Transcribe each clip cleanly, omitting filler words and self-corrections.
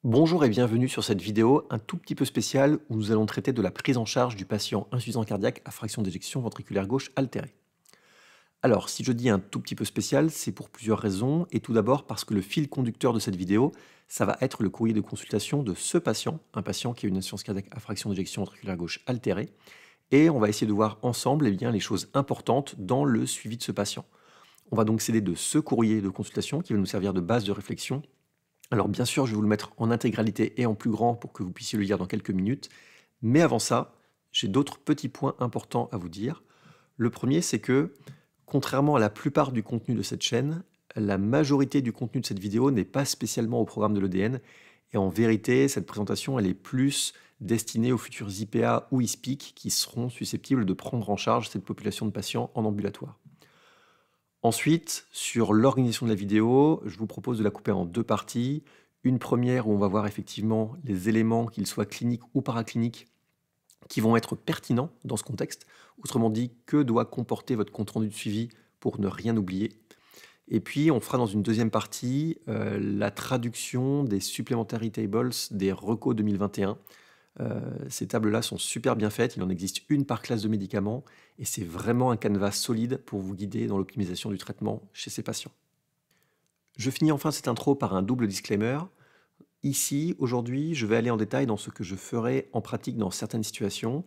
Bonjour et bienvenue sur cette vidéo un tout petit peu spéciale où nous allons traiter de la prise en charge du patient insuffisant cardiaque à fraction d'éjection ventriculaire gauche altérée. Alors, si je dis un tout petit peu spécial, c'est pour plusieurs raisons, et tout d'abord parce que le fil conducteur de cette vidéo, ça va être le courrier de consultation de ce patient, un patient qui a une insuffisance cardiaque à fraction d'éjection ventriculaire gauche altérée, et on va essayer de voir ensemble bien, les choses importantes dans le suivi de ce patient. On va donc s'aider de ce courrier de consultation qui va nous servir de base de réflexion. Alors bien sûr, je vais vous le mettre en intégralité et en plus grand pour que vous puissiez le lire dans quelques minutes. Mais avant ça, j'ai d'autres petits points importants à vous dire. Le premier, c'est que, contrairement à la plupart du contenu de cette chaîne, la majorité du contenu de cette vidéo n'est pas spécialement au programme de l'EDN. Et en vérité, cette présentation, elle est plus destinée aux futurs IPA ou ISPIC qui seront susceptibles de prendre en charge cette population de patients en ambulatoire. Ensuite, sur l'organisation de la vidéo, je vous propose de la couper en deux parties. Une première où on va voir effectivement les éléments, qu'ils soient cliniques ou paracliniques, qui vont être pertinents dans ce contexte. Autrement dit, que doit comporter votre compte-rendu de suivi pour ne rien oublier. Et puis, on fera dans une deuxième partie la traduction des Supplementary Tables des recos 2021. Ces tables-là sont super bien faites, il en existe une par classe de médicaments et c'est vraiment un canevas solide pour vous guider dans l'optimisation du traitement chez ces patients. Je finis enfin cette intro par un double disclaimer. Ici, aujourd'hui, je vais aller en détail dans ce que je ferai en pratique dans certaines situations.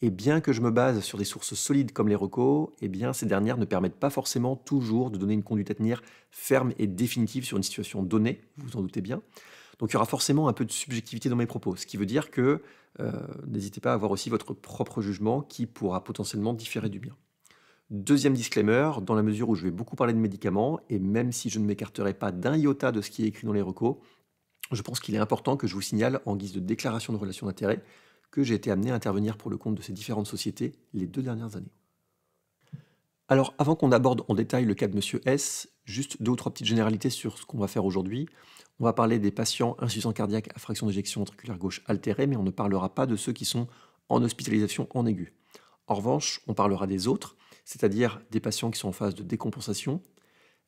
Et bien que je me base sur des sources solides comme les recos, eh bien, ces dernières ne permettent pas forcément toujours de donner une conduite à tenir ferme et définitive sur une situation donnée, vous vous en doutez bien. Donc il y aura forcément un peu de subjectivité dans mes propos, ce qui veut dire que n'hésitez pas à avoir aussi votre propre jugement qui pourra potentiellement différer du mien. Deuxième disclaimer, dans la mesure où je vais beaucoup parler de médicaments, et même si je ne m'écarterai pas d'un iota de ce qui est écrit dans les recos, je pense qu'il est important que je vous signale, en guise de déclaration de relation d'intérêt, que j'ai été amené à intervenir pour le compte de ces différentes sociétés les 2 dernières années. Alors, avant qu'on aborde en détail le cas de Monsieur S, juste deux ou trois petites généralités sur ce qu'on va faire aujourd'hui. On va parler des patients insuffisants cardiaques à fraction d'éjection ventriculaire gauche altérée, mais on ne parlera pas de ceux qui sont en hospitalisation en aigu. En revanche, on parlera des autres, c'est-à-dire des patients qui sont en phase de décompensation,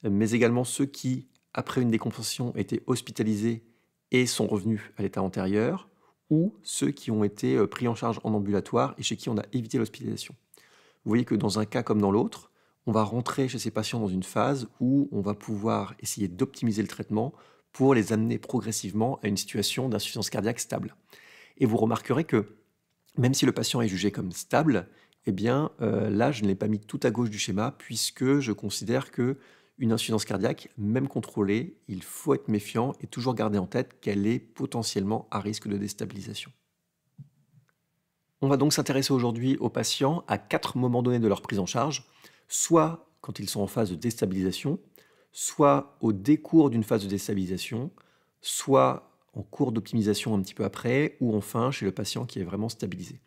mais également ceux qui, après une décompensation, étaient hospitalisés et sont revenus à l'état antérieur, ou ceux qui ont été pris en charge en ambulatoire et chez qui on a évité l'hospitalisation. Vous voyez que dans un cas comme dans l'autre, on va rentrer chez ces patients dans une phase où on va pouvoir essayer d'optimiser le traitement pour les amener progressivement à une situation d'insuffisance cardiaque stable. Et vous remarquerez que même si le patient est jugé comme stable, eh bien là, je ne l'ai pas mis tout à gauche du schéma puisque je considère que une insuffisance cardiaque, même contrôlée, il faut être méfiant et toujours garder en tête qu'elle est potentiellement à risque de déstabilisation. On va donc s'intéresser aujourd'hui aux patients à 4 moments donnés de leur prise en charge, soit quand ils sont en phase de déstabilisation, soit au décours d'une phase de déstabilisation, soit en cours d'optimisation un petit peu après, ou enfin chez le patient qui est vraiment stabilisé.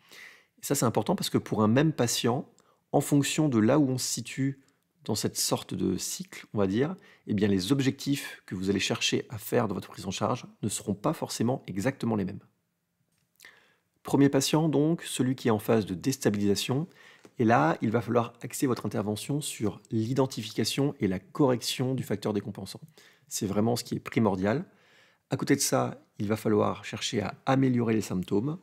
Et ça c'est important parce que pour un même patient, en fonction de là où on se situe dans cette sorte de cycle, on va dire, eh bien les objectifs que vous allez chercher à faire dans votre prise en charge ne seront pas forcément exactement les mêmes. Premier patient donc, celui qui est en phase de déstabilisation. Et là, il va falloir axer votre intervention sur l'identification et la correction du facteur décompensant. C'est vraiment ce qui est primordial. À côté de ça, il va falloir chercher à améliorer les symptômes.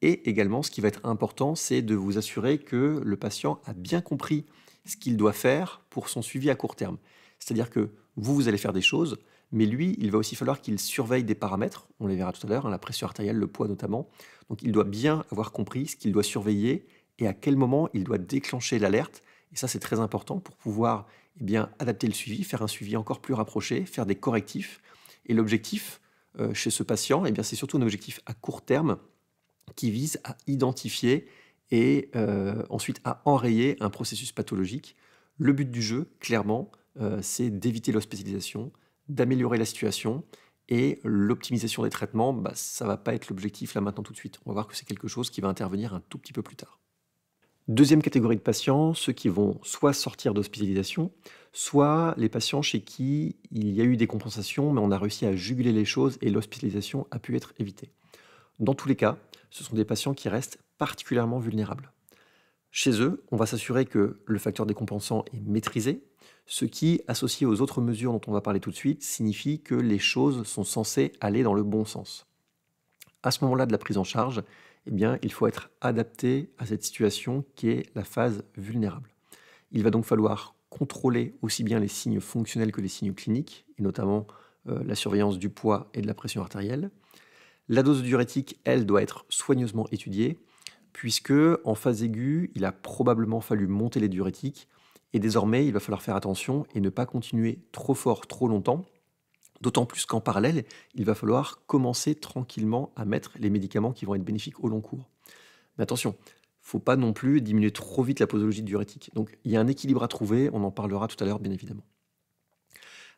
Et également, ce qui va être important, c'est de vous assurer que le patient a bien compris ce qu'il doit faire pour son suivi à court terme. C'est-à-dire que vous allez faire des choses, mais lui, il va aussi falloir qu'il surveille des paramètres, on les verra tout à l'heure, la pression artérielle, le poids notamment. Donc il doit bien avoir compris ce qu'il doit surveiller et à quel moment il doit déclencher l'alerte. Et ça, c'est très important pour pouvoir bien, adapter le suivi, faire un suivi encore plus rapproché, faire des correctifs. Et l'objectif chez ce patient, c'est surtout un objectif à court terme qui vise à identifier et ensuite à enrayer un processus pathologique. Le but du jeu, clairement, c'est d'éviter l'hospitalisation, d'améliorer la situation et l'optimisation des traitements, ça ne va pas être l'objectif là maintenant tout de suite. On va voir que c'est quelque chose qui va intervenir un tout petit peu plus tard. Deuxième catégorie de patients, ceux qui vont soit sortir d'hospitalisation, soit les patients chez qui il y a eu des compensations, mais on a réussi à juguler les choses et l'hospitalisation a pu être évitée. Dans tous les cas, ce sont des patients qui restent particulièrement vulnérables. Chez eux, on va s'assurer que le facteur décompensant est maîtrisé, Ce qui, associé aux autres mesures dont on va parler tout de suite, signifie que les choses sont censées aller dans le bon sens. À ce moment-là de la prise en charge, eh bien, il faut être adapté à cette situation qui est la phase vulnérable. Il va donc falloir contrôler aussi bien les signes fonctionnels que les signes cliniques, et notamment la surveillance du poids et de la pression artérielle. La dose de diurétique, elle, doit être soigneusement étudiée, puisque en phase aiguë, il a probablement fallu monter les diurétiques, et désormais, il va falloir faire attention et ne pas continuer trop fort, trop longtemps, d'autant plus qu'en parallèle, il va falloir commencer tranquillement à mettre les médicaments qui vont être bénéfiques au long cours. Mais attention, il ne faut pas non plus diminuer trop vite la posologie diurétique. Donc il y a un équilibre à trouver, on en parlera tout à l'heure bien évidemment.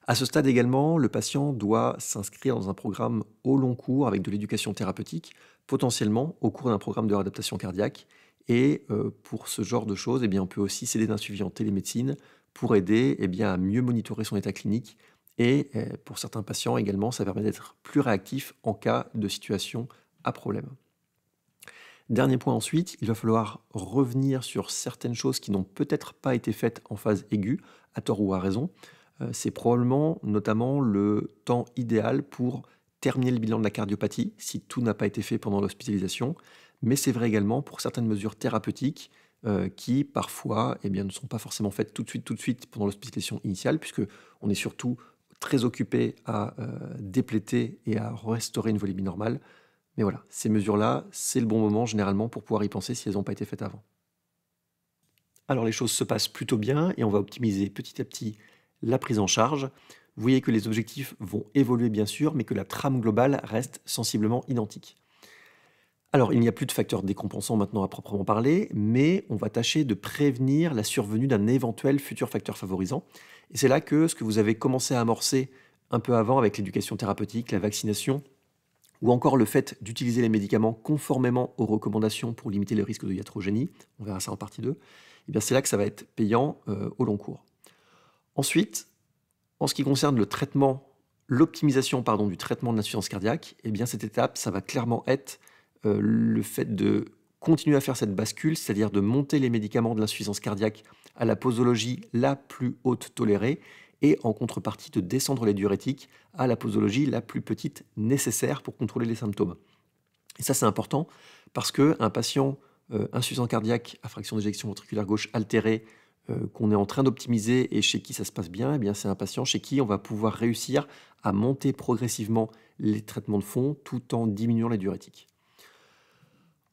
À ce stade également, le patient doit s'inscrire dans un programme au long cours avec de l'éducation thérapeutique, potentiellement au cours d'un programme de réadaptation cardiaque. Et pour ce genre de choses, eh bien, on peut aussi s'aider d'un suivi en télémédecine pour aider eh bien, à mieux monitorer son état clinique. Et pour certains patients également, ça permet d'être plus réactif en cas de situation à problème. Dernier point ensuite, il va falloir revenir sur certaines choses qui n'ont peut-être pas été faites en phase aiguë, à tort ou à raison. C'est probablement notamment le temps idéal pour terminer le bilan de la cardiopathie, si tout n'a pas été fait pendant l'hospitalisation. Mais c'est vrai également pour certaines mesures thérapeutiques qui parfois eh bien, ne sont pas forcément faites tout de suite pendant l'hospitalisation initiale, puisque on est surtout très occupé à dépléter et à restaurer une volémie normale. Mais voilà, ces mesures-là, c'est le bon moment généralement pour pouvoir y penser si elles n'ont pas été faites avant. Alors les choses se passent plutôt bien et on va optimiser petit à petit la prise en charge. Vous voyez que les objectifs vont évoluer bien sûr, mais que la trame globale reste sensiblement identique. Alors il n'y a plus de facteurs décompensants maintenant à proprement parler, mais on va tâcher de prévenir la survenue d'un éventuel futur facteur favorisant. Et c'est là que ce que vous avez commencé à amorcer un peu avant avec l'éducation thérapeutique, la vaccination, ou encore le fait d'utiliser les médicaments conformément aux recommandations pour limiter le risque de iatrogénie, on verra ça en partie 2, et bien c'est là que ça va être payant au long cours. Ensuite, en ce qui concerne le traitement, l'optimisation du traitement de l'insuffisance cardiaque, eh bien cette étape, ça va clairement être le fait de continuer à faire cette bascule, c'est-à-dire de monter les médicaments de l'insuffisance cardiaque à la posologie la plus haute tolérée, et en contrepartie de descendre les diurétiques à la posologie la plus petite nécessaire pour contrôler les symptômes. Et ça, c'est important parce qu'un patient insuffisant cardiaque à fraction d'éjection ventriculaire gauche altérée qu'on est en train d'optimiser et chez qui ça se passe bien, eh bien c'est un patient chez qui on va pouvoir réussir à monter progressivement les traitements de fond tout en diminuant les diurétiques.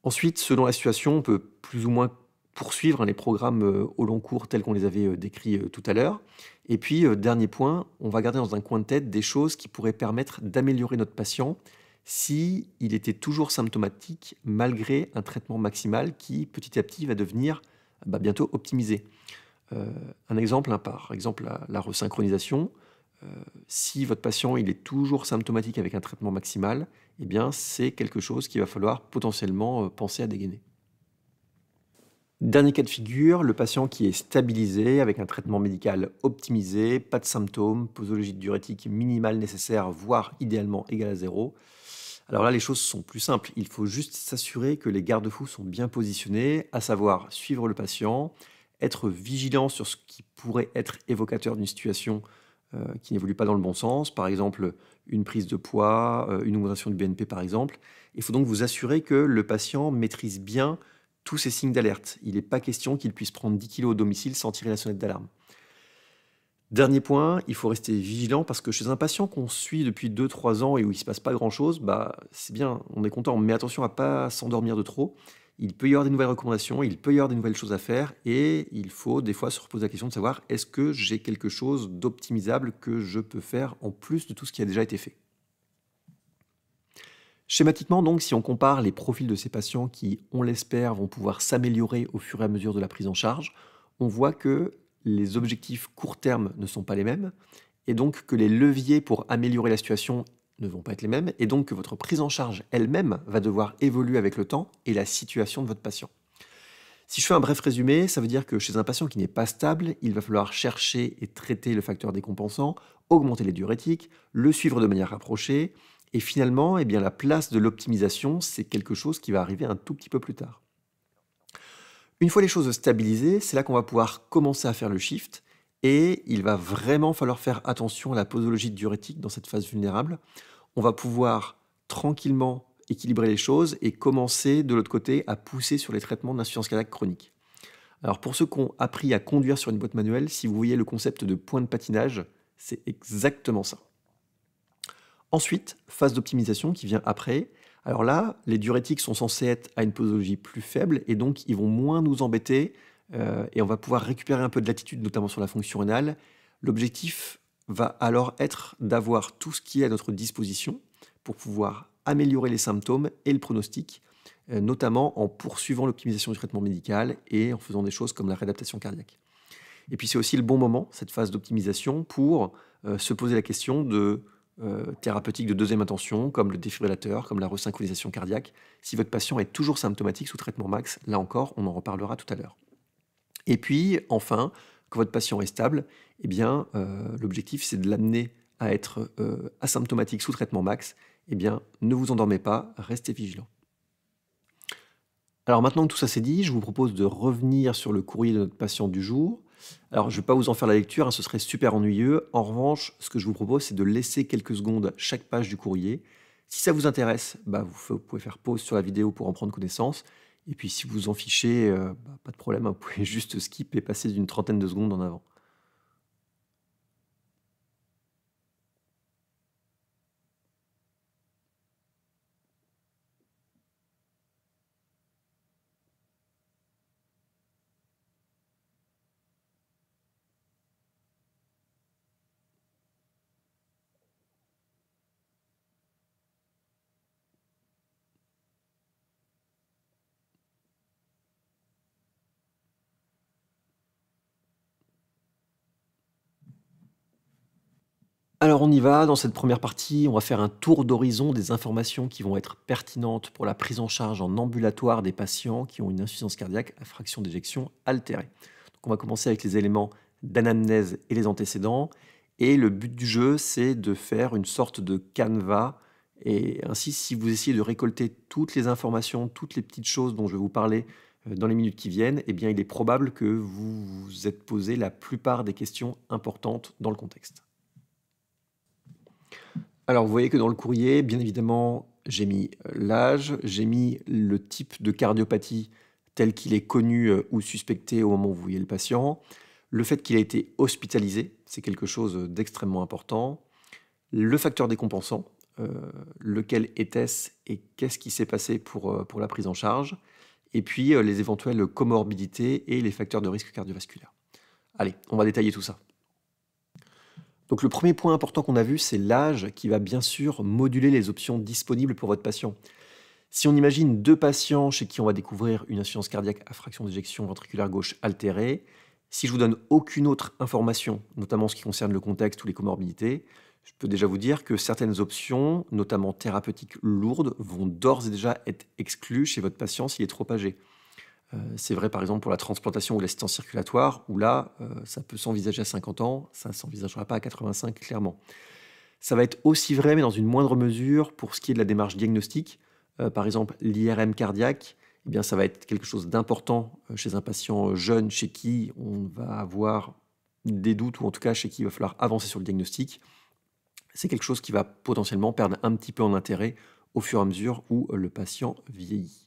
Ensuite, selon la situation, on peut plus ou moins poursuivre les programmes au long cours tels qu'on les avait décrits tout à l'heure. Et puis, dernier point, on va garder dans un coin de tête des choses qui pourraient permettre d'améliorer notre patient s'il était toujours symptomatique malgré un traitement maximal qui, petit à petit, va devenir bientôt optimisé. Un exemple, par exemple la resynchronisation. Si votre patient il est toujours symptomatique avec un traitement maximal, eh bien, c'est quelque chose qu'il va falloir potentiellement penser à dégainer. Dernier cas de figure, le patient qui est stabilisé avec un traitement médical optimisé, pas de symptômes, posologie diurétique minimale nécessaire, voire idéalement égale à 0. Alors là, les choses sont plus simples. Il faut juste s'assurer que les garde-fous sont bien positionnés, à savoir suivre le patient, être vigilant sur ce qui pourrait être évocateur d'une situation qui n'évolue pas dans le bon sens, par exemple une prise de poids, une augmentation du BNP par exemple. Il faut donc vous assurer que le patient maîtrise bien tous ces signes d'alerte. Il n'est pas question qu'il puisse prendre 10 kg au domicile sans tirer la sonnette d'alarme. Dernier point, il faut rester vigilant parce que chez un patient qu'on suit depuis 2-3 ans et où il ne se passe pas grand-chose, c'est bien, on est content, mais attention à ne pas s'endormir de trop. Il peut y avoir des nouvelles recommandations, il peut y avoir des nouvelles choses à faire et il faut des fois se reposer la question de savoir est-ce que j'ai quelque chose d'optimisable que je peux faire en plus de tout ce qui a déjà été fait. Schématiquement, donc, si on compare les profils de ces patients qui, on l'espère, vont pouvoir s'améliorer au fur et à mesure de la prise en charge, on voit que les objectifs court terme ne sont pas les mêmes et donc que les leviers pour améliorer la situation ne vont pas être les mêmes et donc que votre prise en charge elle-même va devoir évoluer avec le temps et la situation de votre patient. Si je fais un bref résumé, ça veut dire que chez un patient qui n'est pas stable, il va falloir chercher et traiter le facteur décompensant, augmenter les diurétiques, le suivre de manière rapprochée et finalement, eh bien, la place de l'optimisation, c'est quelque chose qui va arriver un tout petit peu plus tard. Une fois les choses stabilisées, c'est là qu'on va pouvoir commencer à faire le shift Et il va vraiment falloir faire attention à la posologie diurétique dans cette phase vulnérable. On va pouvoir tranquillement équilibrer les choses et commencer de l'autre côté à pousser sur les traitements d'insuffisance cardiaque chronique. Alors pour ceux qui ont appris à conduire sur une boîte manuelle, si vous voyez le concept de point de patinage, c'est exactement ça. Ensuite, phase d'optimisation qui vient après. Alors là, les diurétiques sont censés être à une posologie plus faible et donc ils vont moins nous embêter et on va pouvoir récupérer un peu de latitude, notamment sur la fonction rénale. L'objectif va alors être d'avoir tout ce qui est à notre disposition pour pouvoir améliorer les symptômes et le pronostic, notamment en poursuivant l'optimisation du traitement médical et en faisant des choses comme la réadaptation cardiaque. Et puis c'est aussi le bon moment, cette phase d'optimisation, pour se poser la question de thérapeutiques de deuxième intention, comme le défibrillateur, comme la resynchronisation cardiaque, si votre patient est toujours symptomatique sous traitement max. Là encore, on en reparlera tout à l'heure. Et puis, enfin, quand votre patient est stable, eh bien, l'objectif, c'est de l'amener à être asymptomatique sous traitement max. Eh bien, ne vous endormez pas, restez vigilant. Alors maintenant que tout ça c'est dit, je vous propose de revenir sur le courrier de notre patient du jour. Alors je ne vais pas vous en faire la lecture, hein, ce serait super ennuyeux. En revanche, ce que je vous propose, c'est de laisser quelques secondes chaque page du courrier. Si ça vous intéresse, vous pouvez faire pause sur la vidéo pour en prendre connaissance. Et puis si vous vous en fichez, pas de problème, hein, vous pouvez juste skip et passer d'une trentaine de secondes en avant. Alors on y va, dans cette première partie, on va faire un tour d'horizon des informations qui vont être pertinentes pour la prise en charge en ambulatoire des patients qui ont une insuffisance cardiaque à fraction d'éjection altérée. Donc on va commencer avec les éléments d'anamnèse et les antécédents. Et le but du jeu, c'est de faire une sorte de canevas. Et ainsi, si vous essayez de récolter toutes les informations, toutes les petites choses dont je vais vous parler dans les minutes qui viennent, eh bien il est probable que vous vous êtes posé la plupart des questions importantes dans le contexte. Alors, vous voyez que dans le courrier, bien évidemment, j'ai mis l'âge, j'ai mis le type de cardiopathie tel qu'il est connu ou suspecté au moment où vous voyez le patient, le fait qu'il a été hospitalisé, c'est quelque chose d'extrêmement important, le facteur décompensant, lequel était-ce et qu'est-ce qui s'est passé pour la prise en charge, et puis les éventuelles comorbidités et les facteurs de risque cardiovasculaire. Allez, on va détailler tout ça. Donc le premier point important qu'on a vu, c'est l'âge qui va bien sûr moduler les options disponibles pour votre patient. Si on imagine deux patients chez qui on va découvrir une insuffisance cardiaque à fraction d'éjection ventriculaire gauche altérée, si je vous donne aucune autre information, notamment en ce qui concerne le contexte ou les comorbidités, je peux déjà vous dire que certaines options, notamment thérapeutiques lourdes, vont d'ores et déjà être exclues chez votre patient s'il est trop âgé. C'est vrai par exemple pour la transplantation ou l'assistance circulatoire, où là, ça peut s'envisager à 50 ans, ça ne s'envisagera pas à 85 clairement. Ça va être aussi vrai, mais dans une moindre mesure, pour ce qui est de la démarche diagnostique. Par exemple, l'IRM cardiaque, eh bien, ça va être quelque chose d'important chez un patient jeune, chez qui on va avoir des doutes, ou en tout cas chez qui il va falloir avancer sur le diagnostic. C'est quelque chose qui va potentiellement perdre un petit peu en intérêt au fur et à mesure où le patient vieillit.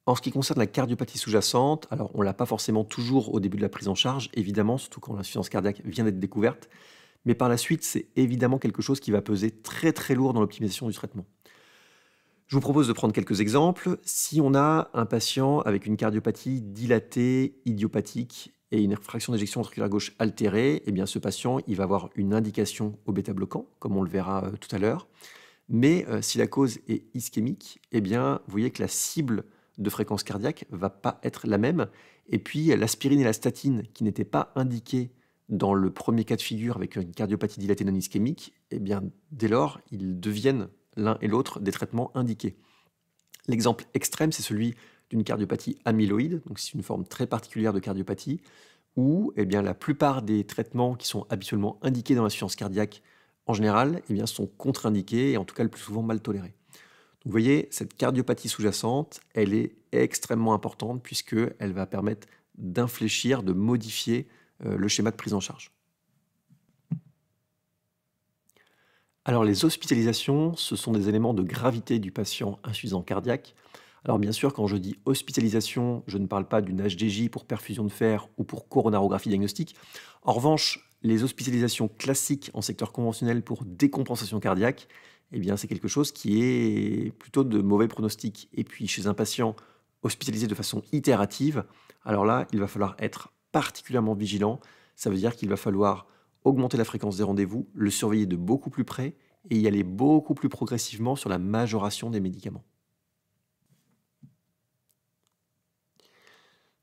En ce qui concerne la cardiopathie sous-jacente, alors on ne l'a pas forcément toujours au début de la prise en charge, évidemment, surtout quand l'insuffisance cardiaque vient d'être découverte, mais par la suite, c'est évidemment quelque chose qui va peser très très lourd dans l'optimisation du traitement. Je vous propose de prendre quelques exemples. Si on a un patient avec une cardiopathie dilatée, idiopathique et une fraction d'éjection ventriculaire gauche altérée, eh bien ce patient il va avoir une indication au bêta-bloquant, comme on le verra tout à l'heure. Mais si la cause est ischémique, eh bien vous voyez que la cible de fréquence cardiaque va pas être la même. Et puis l'aspirine et la statine, qui n'étaient pas indiquées dans le premier cas de figure avec une cardiopathie dilatée non ischémique, eh bien dès lors, ils deviennent l'un et l'autre des traitements indiqués. L'exemple extrême, c'est celui d'une cardiopathie amyloïde, donc c'est une forme très particulière de cardiopathie, où eh bien, la plupart des traitements qui sont habituellement indiqués dans l'insuffisance cardiaque, en général, eh bien, sont contre-indiqués et en tout cas le plus souvent mal tolérés. Donc, vous voyez, cette cardiopathie sous-jacente, elle est extrêmement importante puisqu'elle va permettre d'infléchir, de modifier le schéma de prise en charge. Alors les hospitalisations, ce sont des éléments de gravité du patient insuffisant cardiaque. Alors bien sûr, quand je dis hospitalisation, je ne parle pas d'une HDJ pour perfusion de fer ou pour coronarographie diagnostique. En revanche, les hospitalisations classiques en secteur conventionnel pour décompensation cardiaque, eh bien c'est quelque chose qui est plutôt de mauvais pronostic. Et puis chez un patient hospitalisé de façon itérative, alors là, il va falloir être particulièrement vigilant. Ça veut dire qu'il va falloir augmenter la fréquence des rendez-vous, le surveiller de beaucoup plus près et y aller beaucoup plus progressivement sur la majoration des médicaments.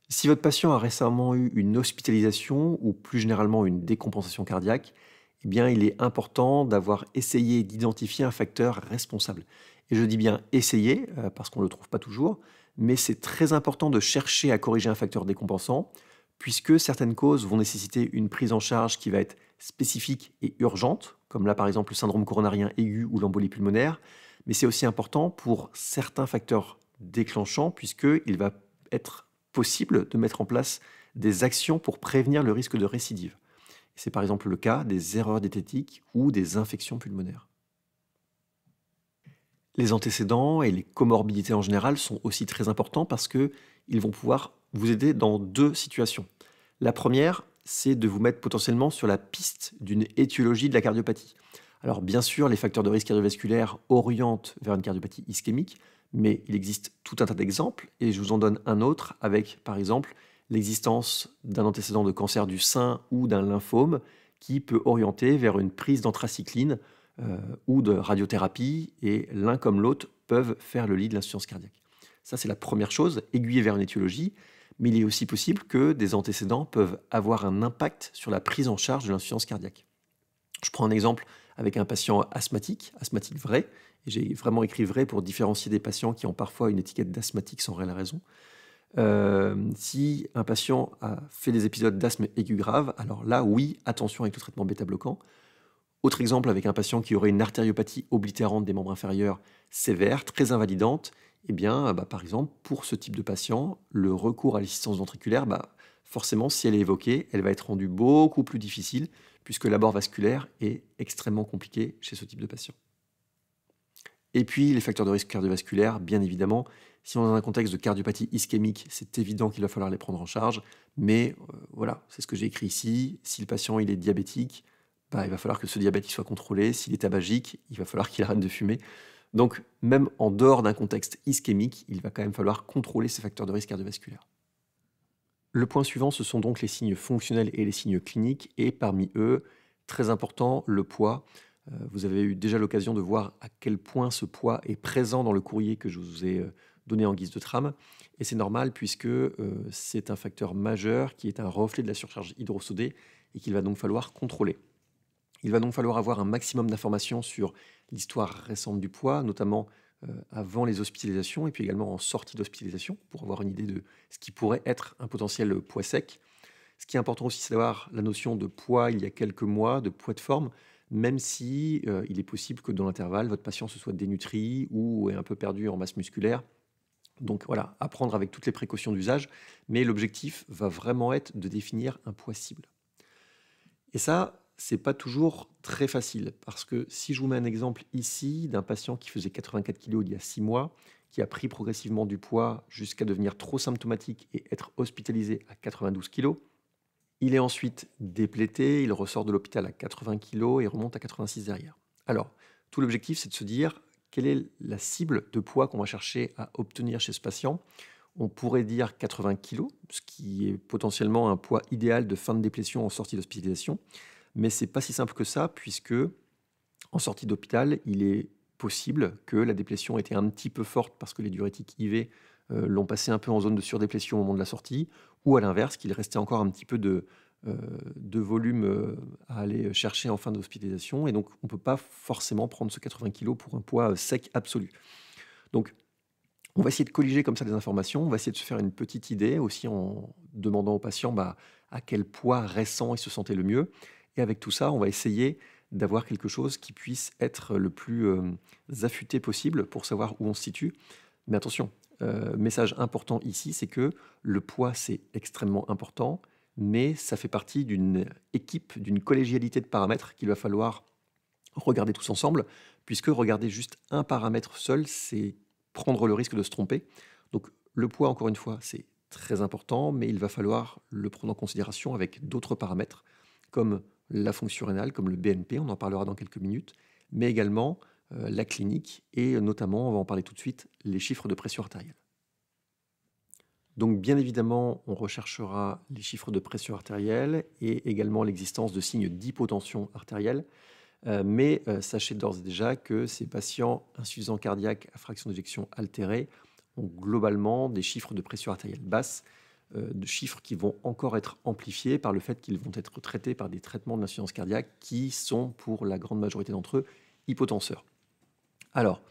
Si votre patient a récemment eu une hospitalisation ou plus généralement une décompensation cardiaque, eh bien, il est important d'avoir essayé d'identifier un facteur responsable. Et je dis bien essayer, parce qu'on ne le trouve pas toujours, mais c'est très important de chercher à corriger un facteur décompensant, puisque certaines causes vont nécessiter une prise en charge qui va être spécifique et urgente, comme là par exemple le syndrome coronarien aigu ou l'embolie pulmonaire, mais c'est aussi important pour certains facteurs déclenchants, puisqu'il va être possible de mettre en place des actions pour prévenir le risque de récidive. C'est par exemple le cas des erreurs diététiques ou des infections pulmonaires. Les antécédents et les comorbidités en général sont aussi très importants parce qu'ils vont pouvoir vous aider dans deux situations. La première, c'est de vous mettre potentiellement sur la piste d'une étiologie de la cardiopathie. Alors bien sûr, les facteurs de risque cardiovasculaire orientent vers une cardiopathie ischémique, mais il existe tout un tas d'exemples, et je vous en donne un autre avec, par exemple, l'existence d'un antécédent de cancer du sein ou d'un lymphome qui peut orienter vers une prise d'anthracycline ou de radiothérapie, et l'un comme l'autre peuvent faire le lit de l'insuffisance cardiaque. Ça, c'est la première chose, aiguiller vers une étiologie, mais il est aussi possible que des antécédents peuvent avoir un impact sur la prise en charge de l'insuffisance cardiaque. Je prends un exemple avec un patient asthmatique vrai, et j'ai vraiment écrit vrai pour différencier des patients qui ont parfois une étiquette d'asthmatique sans réelle raison. Si un patient a fait des épisodes d'asthme aigu grave, alors là, oui, attention avec le traitement bêta-bloquant. Autre exemple avec un patient qui aurait une artériopathie oblitérante des membres inférieurs sévère, très invalidante, eh bien, par exemple, pour ce type de patient, le recours à l'assistance ventriculaire, forcément, si elle est évoquée, elle va être rendue beaucoup plus difficile puisque l'abord vasculaire est extrêmement compliqué chez ce type de patient. Et puis, les facteurs de risque cardiovasculaire, bien évidemment, si on est dans un contexte de cardiopathie ischémique, c'est évident qu'il va falloir les prendre en charge, mais voilà, c'est ce que j'ai écrit ici. Si le patient il est diabétique, il va falloir que ce diabète il soit contrôlé. S'il est tabagique, il va falloir qu'il arrête de fumer. Donc, même en dehors d'un contexte ischémique, il va quand même falloir contrôler ces facteurs de risque cardiovasculaire. Le point suivant, ce sont donc les signes fonctionnels et les signes cliniques, et parmi eux, très important, le poids. Vous avez eu déjà l'occasion de voir à quel point ce poids est présent dans le courrier que je vous ai donné en guise de trame, et c'est normal puisque c'est un facteur majeur qui est un reflet de la surcharge hydrosodée et qu'il va donc falloir contrôler. Il va donc falloir avoir un maximum d'informations sur l'histoire récente du poids, notamment avant les hospitalisations et puis également en sortie d'hospitalisation, pour avoir une idée de ce qui pourrait être un potentiel poids sec. Ce qui est important aussi, c'est d'avoir la notion de poids il y a quelques mois, de poids de forme, même si il est possible que dans l'intervalle, votre patient se soit dénutri ou est un peu perdu en masse musculaire. Donc voilà, à prendre avec toutes les précautions d'usage, mais l'objectif va vraiment être de définir un poids cible. Et ça, c'est pas toujours très facile, parce que si je vous mets un exemple ici d'un patient qui faisait 84 kg il y a 6 mois, qui a pris progressivement du poids jusqu'à devenir trop symptomatique et être hospitalisé à 92 kg, il est ensuite déplété, il ressort de l'hôpital à 80 kg et remonte à 86 derrière. Alors, tout l'objectif, c'est de se dire quelle est la cible de poids qu'on va chercher à obtenir chez ce patient. On pourrait dire 80 kg, ce qui est potentiellement un poids idéal de fin de déplétion en sortie d'hospitalisation. Mais ce n'est pas si simple que ça, puisque en sortie d'hôpital, il est possible que la déplétion était un petit peu forte parce que les diurétiques IV l'ont passé un peu en zone de surdéplétion au moment de la sortie, ou à l'inverse, qu'il restait encore un petit peu de volume à aller chercher en fin d'hospitalisation. Et donc, on ne peut pas forcément prendre ce 80 kg pour un poids sec absolu. Donc, on va essayer de colliger comme ça des informations. On va essayer de se faire une petite idée aussi en demandant au patient à quel poids récent il se sentait le mieux. Et avec tout ça, on va essayer d'avoir quelque chose qui puisse être le plus affûté possible pour savoir où on se situe. Mais attention, message important ici, c'est que le poids, c'est extrêmement important, mais ça fait partie d'une équipe, d'une collégialité de paramètres qu'il va falloir regarder tous ensemble, puisque regarder juste un paramètre seul, c'est prendre le risque de se tromper. Donc le poids, encore une fois, c'est très important, mais il va falloir le prendre en considération avec d'autres paramètres, comme la fonction rénale, comme le BNP, on en parlera dans quelques minutes, mais également la clinique, et notamment, on va en parler tout de suite, les chiffres de pression artérielle. Donc bien évidemment, on recherchera les chiffres de pression artérielle et également l'existence de signes d'hypotension artérielle. Mais sachez d'ores et déjà que ces patients insuffisants cardiaques à fraction d'éjection altérée ont globalement des chiffres de pression artérielle basse, de chiffres qui vont encore être amplifiés par le fait qu'ils vont être traités par des traitements de l'insuffisance cardiaque qui sont, pour la grande majorité d'entre eux, hypotenseurs. Alors,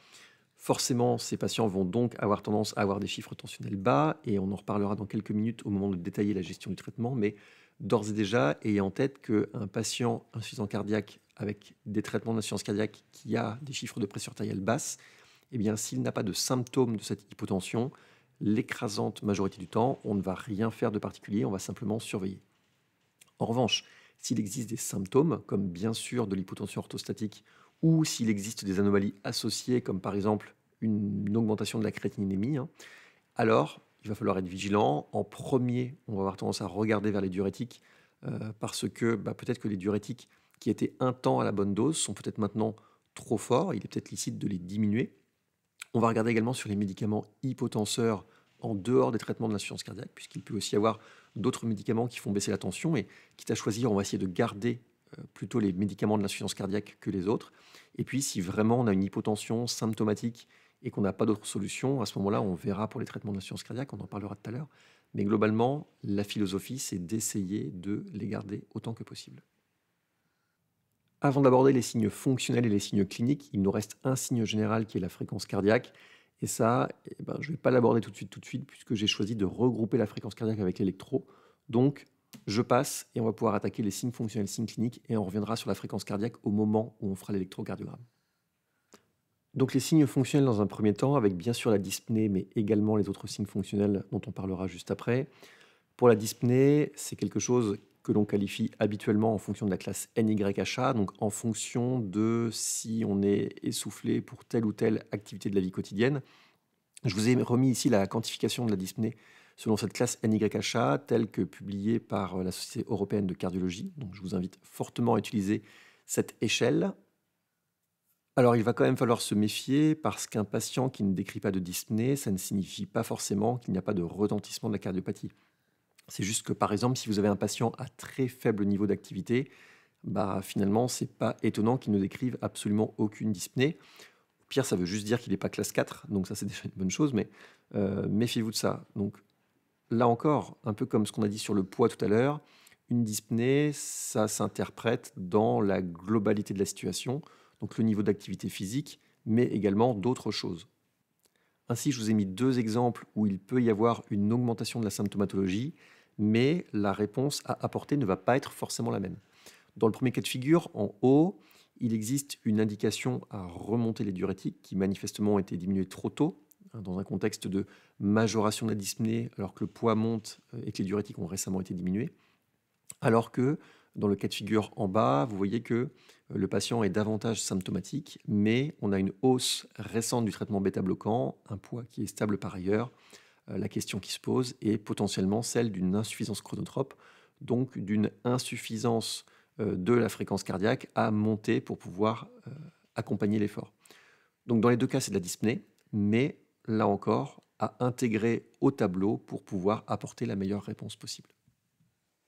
forcément, ces patients vont donc avoir tendance à avoir des chiffres tensionnels bas, et on en reparlera dans quelques minutes au moment de détailler la gestion du traitement, mais d'ores et déjà, ayez en tête qu'un patient insuffisant cardiaque avec des traitements d'insuffisance cardiaque qui a des chiffres de pression artérielle basse, eh bien, s'il n'a pas de symptômes de cette hypotension, l'écrasante majorité du temps, on ne va rien faire de particulier, on va simplement surveiller. En revanche, s'il existe des symptômes, comme bien sûr de l'hypotension orthostatique, ou s'il existe des anomalies associées, comme par exemple une augmentation de la créatininémie, alors il va falloir être vigilant. En premier, on va avoir tendance à regarder vers les diurétiques, parce que peut-être que les diurétiques qui étaient un temps à la bonne dose sont peut-être maintenant trop forts, il est peut-être licite de les diminuer. On va regarder également sur les médicaments hypotenseurs en dehors des traitements de l'insuffisance cardiaque, puisqu'il peut aussi y avoir d'autres médicaments qui font baisser la tension, et quitte à choisir, on va essayer de garder plutôt les médicaments de l'insuffisance cardiaque que les autres. Et puis, si vraiment on a une hypotension symptomatique et qu'on n'a pas d'autre solution, à ce moment-là, on verra pour les traitements de l'insuffisance cardiaque, on en parlera tout à l'heure. Mais globalement, la philosophie, c'est d'essayer de les garder autant que possible. Avant d'aborder les signes fonctionnels et les signes cliniques, il nous reste un signe général qui est la fréquence cardiaque. Et ça, je ne vais pas l'aborder tout de suite, puisque j'ai choisi de regrouper la fréquence cardiaque avec l'électro. Donc, je passe et on va pouvoir attaquer les signes fonctionnels, signes cliniques, et on reviendra sur la fréquence cardiaque au moment où on fera l'électrocardiogramme. Donc les signes fonctionnels dans un premier temps, avec bien sûr la dyspnée, mais également les autres signes fonctionnels dont on parlera juste après. Pour la dyspnée, c'est quelque chose que l'on qualifie habituellement en fonction de la classe NYHA, donc en fonction de si on est essoufflé pour telle ou telle activité de la vie quotidienne. Je vous ai remis ici la quantification de la dyspnée selon cette classe NYHA, telle que publiée par la Société européenne de cardiologie. Donc je vous invite fortement à utiliser cette échelle. Alors il va quand même falloir se méfier, parce qu'un patient qui ne décrit pas de dyspnée, ça ne signifie pas forcément qu'il n'y a pas de retentissement de la cardiopathie. C'est juste que, par exemple, si vous avez un patient à très faible niveau d'activité, finalement, c'est pas étonnant qu'il ne décrive absolument aucune dyspnée. Au pire, ça veut juste dire qu'il n'est pas classe 4, donc ça, c'est déjà une bonne chose, mais méfiez-vous de ça. Donc là encore, un peu comme ce qu'on a dit sur le poids tout à l'heure, une dyspnée, ça s'interprète dans la globalité de la situation, donc le niveau d'activité physique, mais également d'autres choses. Ainsi, je vous ai mis deux exemples où il peut y avoir une augmentation de la symptomatologie, mais la réponse à apporter ne va pas être forcément la même. Dans le premier cas de figure, en haut, il existe une indication à remonter les diurétiques qui manifestement ont été diminués trop tôt, dans un contexte de majoration de la dyspnée alors que le poids monte et que les diurétiques ont récemment été diminués. Alors que dans le cas de figure en bas, vous voyez que le patient est davantage symptomatique, mais on a une hausse récente du traitement bêta-bloquant, un poids qui est stable par ailleurs. La question qui se pose est potentiellement celle d'une insuffisance chronotrope, donc d'une insuffisance de la fréquence cardiaque à monter pour pouvoir accompagner l'effort. Donc dans les deux cas, c'est de la dyspnée, mais là encore, à intégrer au tableau pour pouvoir apporter la meilleure réponse possible.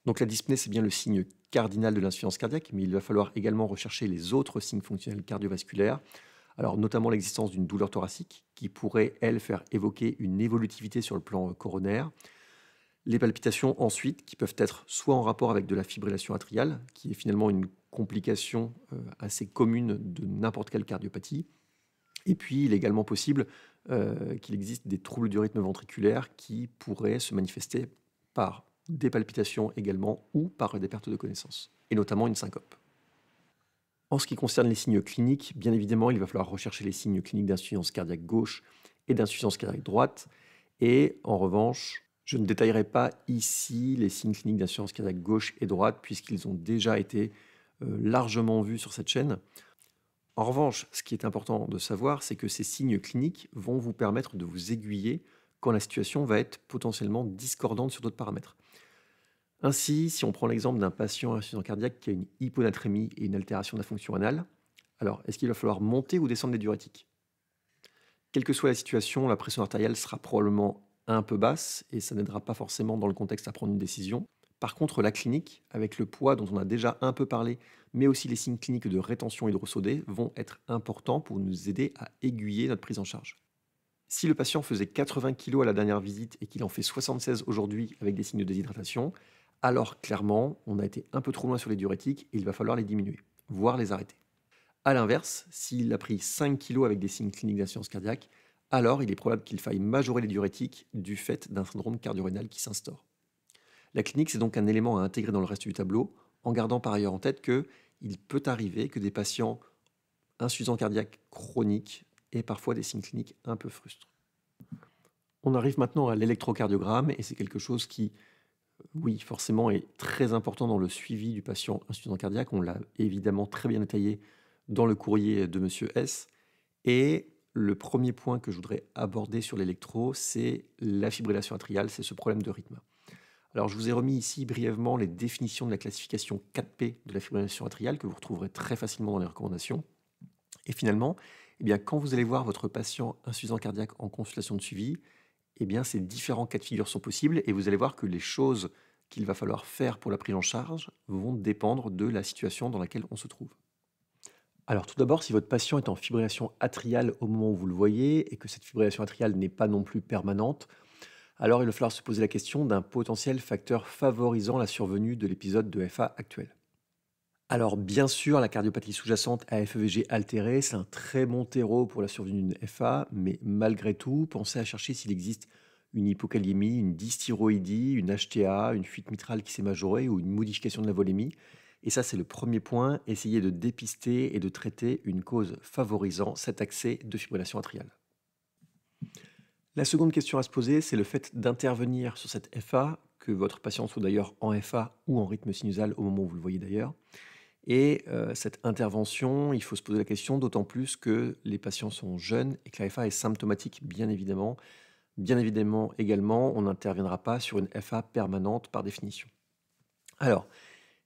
Donc la dyspnée, c'est bien le signe cardinal de l'insuffisance cardiaque, mais il va falloir également rechercher les autres signes fonctionnels cardiovasculaires, alors notamment l'existence d'une douleur thoracique qui pourrait, elle, faire évoquer une évolutivité sur le plan coronaire. Les palpitations ensuite, qui peuvent être soit en rapport avec de la fibrillation atriale, qui est finalement une complication assez commune de n'importe quelle cardiopathie. Et puis, il est également possible qu'il existe des troubles du rythme ventriculaire qui pourraient se manifester par des palpitations également ou par des pertes de connaissance, et notamment une syncope. En ce qui concerne les signes cliniques, bien évidemment, il va falloir rechercher les signes cliniques d'insuffisance cardiaque gauche et d'insuffisance cardiaque droite. Et en revanche, je ne détaillerai pas ici les signes cliniques d'insuffisance cardiaque gauche et droite, puisqu'ils ont déjà été largement vus sur cette chaîne. En revanche, ce qui est important de savoir, c'est que ces signes cliniques vont vous permettre de vous aiguiller quand la situation va être potentiellement discordante sur d'autres paramètres. Ainsi, si on prend l'exemple d'un patient insuffisant cardiaque qui a une hyponatrémie et une altération de la fonction rénale, alors est-ce qu'il va falloir monter ou descendre les diurétiques? Quelle que soit la situation, la pression artérielle sera probablement un peu basse et ça n'aidera pas forcément dans le contexte à prendre une décision. Par contre, la clinique, avec le poids dont on a déjà un peu parlé, mais aussi les signes cliniques de rétention hydrosodée, vont être importants pour nous aider à aiguiller notre prise en charge. Si le patient faisait 80 kg à la dernière visite et qu'il en fait 76 aujourd'hui avec des signes de déshydratation, alors clairement, on a été un peu trop loin sur les diurétiques et il va falloir les diminuer, voire les arrêter. A l'inverse, s'il a pris 5 kg avec des signes cliniques d'insuffisance cardiaque, alors il est probable qu'il faille majorer les diurétiques du fait d'un syndrome cardio-rénal qui s'instaure. La clinique, c'est donc un élément à intégrer dans le reste du tableau, en gardant par ailleurs en tête qu'il peut arriver que des patients insuffisants cardiaques chroniques aient parfois des signes cliniques un peu frustres. On arrive maintenant à l'électrocardiogramme et c'est quelque chose qui, oui, forcément est très important dans le suivi du patient insuffisant cardiaque. On l'a évidemment très bien détaillé dans le courrier de Monsieur S. Et le premier point que je voudrais aborder sur l'électro, c'est la fibrillation atriale, c'est ce problème de rythme. Alors, je vous ai remis ici brièvement les définitions de la classification 4P de la fibrillation atriale que vous retrouverez très facilement dans les recommandations. Et finalement, eh bien, quand vous allez voir votre patient insuffisant cardiaque en consultation de suivi, eh bien, ces différents cas de figure sont possibles et vous allez voir que les choses qu'il va falloir faire pour la prise en charge vont dépendre de la situation dans laquelle on se trouve. Alors tout d'abord, si votre patient est en fibrillation atriale au moment où vous le voyez et que cette fibrillation atriale n'est pas non plus permanente, alors il va falloir se poser la question d'un potentiel facteur favorisant la survenue de l'épisode de FA actuel. Alors bien sûr, la cardiopathie sous-jacente à FEVG altérée, c'est un très bon terreau pour la survenue d'une FA, mais malgré tout, pensez à chercher s'il existe une hypokaliémie, une dysthyroïdie, une HTA, une fuite mitrale qui s'est majorée ou une modification de la volémie. Et ça, c'est le premier point, essayer de dépister et de traiter une cause favorisant cet accès de fibrillation atriale. La seconde question à se poser, c'est le fait d'intervenir sur cette FA, que votre patient soit d'ailleurs en FA ou en rythme sinusal au moment où vous le voyez d'ailleurs. Et cette intervention, il faut se poser la question, d'autant plus que les patients sont jeunes et que la FA est symptomatique, bien évidemment. Bien évidemment également, on n'interviendra pas sur une FA permanente par définition. Alors,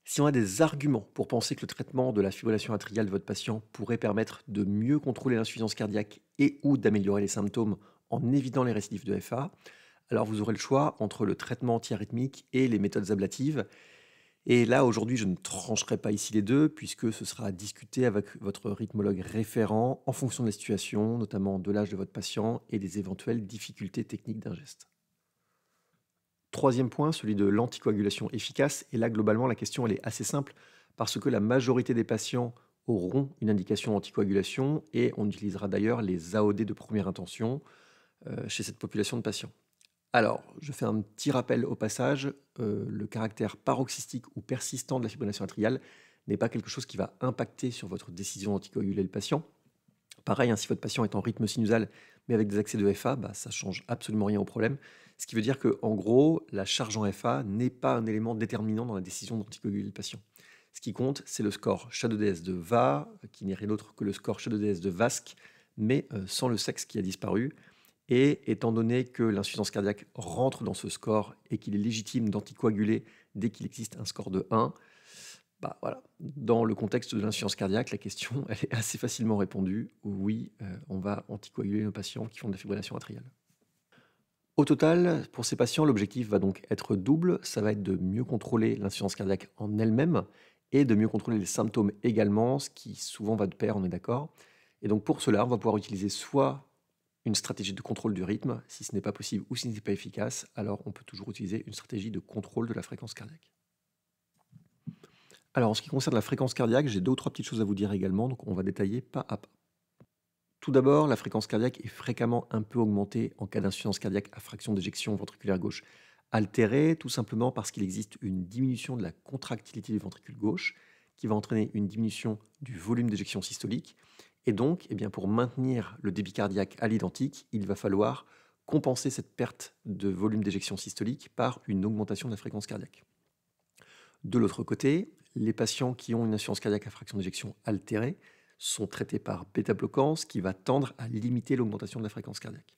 si on a des arguments pour penser que le traitement de la fibrillation atriale de votre patient pourrait permettre de mieux contrôler l'insuffisance cardiaque et ou d'améliorer les symptômes en évitant les récidives de FA, alors vous aurez le choix entre le traitement antiarythmique et les méthodes ablatives. Et là, aujourd'hui, je ne trancherai pas ici les deux, puisque ce sera à discuter avec votre rythmologue référent en fonction de la situation, notamment de l'âge de votre patient et des éventuelles difficultés techniques d'un geste. Troisième point, celui de l'anticoagulation efficace. Et là, globalement, la question elle est assez simple, parce que la majorité des patients auront une indication anticoagulation, et on utilisera d'ailleurs les AOD de première intention chez cette population de patients. Alors, je fais un petit rappel au passage, le caractère paroxystique ou persistant de la fibrillation atriale n'est pas quelque chose qui va impacter sur votre décision d'anticoaguler le patient. Pareil, hein, si votre patient est en rythme sinusal mais avec des accès de FA, ça ne change absolument rien au problème. Ce qui veut dire qu'en gros, la charge en FA n'est pas un élément déterminant dans la décision d'anticoaguler le patient. Ce qui compte, c'est le score SHA2DS de VA, qui n'est rien d'autre que le score SHA2DS de VASC, mais sans le sexe qui a disparu. Et étant donné que l'insuffisance cardiaque rentre dans ce score et qu'il est légitime d'anticoaguler dès qu'il existe un score de 1, voilà. Dans le contexte de l'insuffisance cardiaque, la question elle est assez facilement répondue. Oui, on va anticoaguler nos patients qui font de la fibrillation atriale. Au total, pour ces patients, l'objectif va donc être double. Ça va être de mieux contrôler l'insuffisance cardiaque en elle-même et de mieux contrôler les symptômes également, ce qui souvent va de pair, on est d'accord. Et donc pour cela, on va pouvoir utiliser soit une stratégie de contrôle du rythme, si ce n'est pas possible ou si ce n'est pas efficace, alors on peut toujours utiliser une stratégie de contrôle de la fréquence cardiaque. Alors en ce qui concerne la fréquence cardiaque, j'ai 2 ou 3 petites choses à vous dire également, donc on va détailler pas à pas. Tout d'abord, la fréquence cardiaque est fréquemment un peu augmentée en cas d'insuffisance cardiaque à fraction d'éjection ventriculaire gauche altérée, tout simplement parce qu'il existe une diminution de la contractilité du ventricule gauche qui va entraîner une diminution du volume d'éjection systolique. Et donc, pour maintenir le débit cardiaque à l'identique, il va falloir compenser cette perte de volume d'éjection systolique par une augmentation de la fréquence cardiaque. De l'autre côté, les patients qui ont une insuffisance cardiaque à fraction d'éjection altérée sont traités par bêta-bloquants, ce qui va tendre à limiter l'augmentation de la fréquence cardiaque.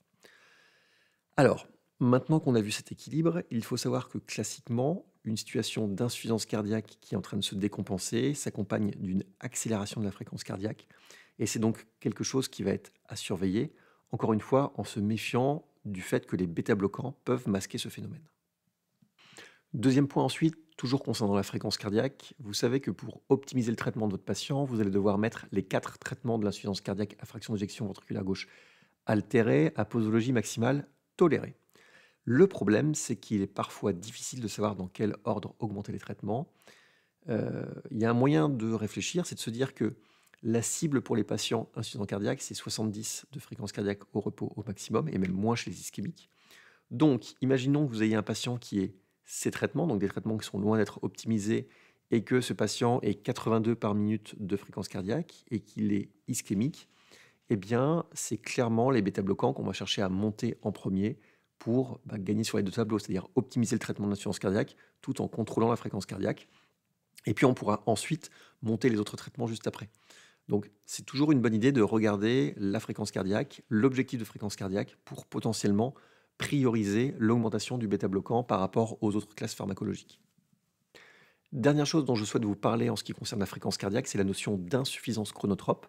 Alors, maintenant qu'on a vu cet équilibre, il faut savoir que classiquement, une situation d'insuffisance cardiaque qui est en train de se décompenser s'accompagne d'une accélération de la fréquence cardiaque. Et c'est donc quelque chose qui va être à surveiller, encore une fois, en se méfiant du fait que les bêta-bloquants peuvent masquer ce phénomène. Deuxième point ensuite, toujours concernant la fréquence cardiaque, vous savez que pour optimiser le traitement de votre patient, vous allez devoir mettre les 4 traitements de l'insuffisance cardiaque à fraction d'éjection ventriculaire gauche altérée à posologie maximale tolérée. Le problème, c'est qu'il est parfois difficile de savoir dans quel ordre augmenter les traitements. Il y a un moyen de réfléchir, c'est de se dire que la cible pour les patients insuffisants cardiaques, c'est 70 de fréquence cardiaque au repos au maximum, et même moins chez les ischémiques. Donc, imaginons que vous ayez un patient qui ait ces traitements, donc des traitements qui sont loin d'être optimisés, et que ce patient ait 82 par minute de fréquence cardiaque et qu'il est ischémique. Eh bien, c'est clairement les bêta-bloquants qu'on va chercher à monter en premier pour gagner sur les deux tableaux, c'est-à-dire optimiser le traitement de l'insuffisance cardiaque tout en contrôlant la fréquence cardiaque. Et puis, on pourra ensuite monter les autres traitements juste après. Donc, c'est toujours une bonne idée de regarder la fréquence cardiaque, l'objectif de fréquence cardiaque pour potentiellement prioriser l'augmentation du bêta-bloquant par rapport aux autres classes pharmacologiques. Dernière chose dont je souhaite vous parler en ce qui concerne la fréquence cardiaque, c'est la notion d'insuffisance chronotrope.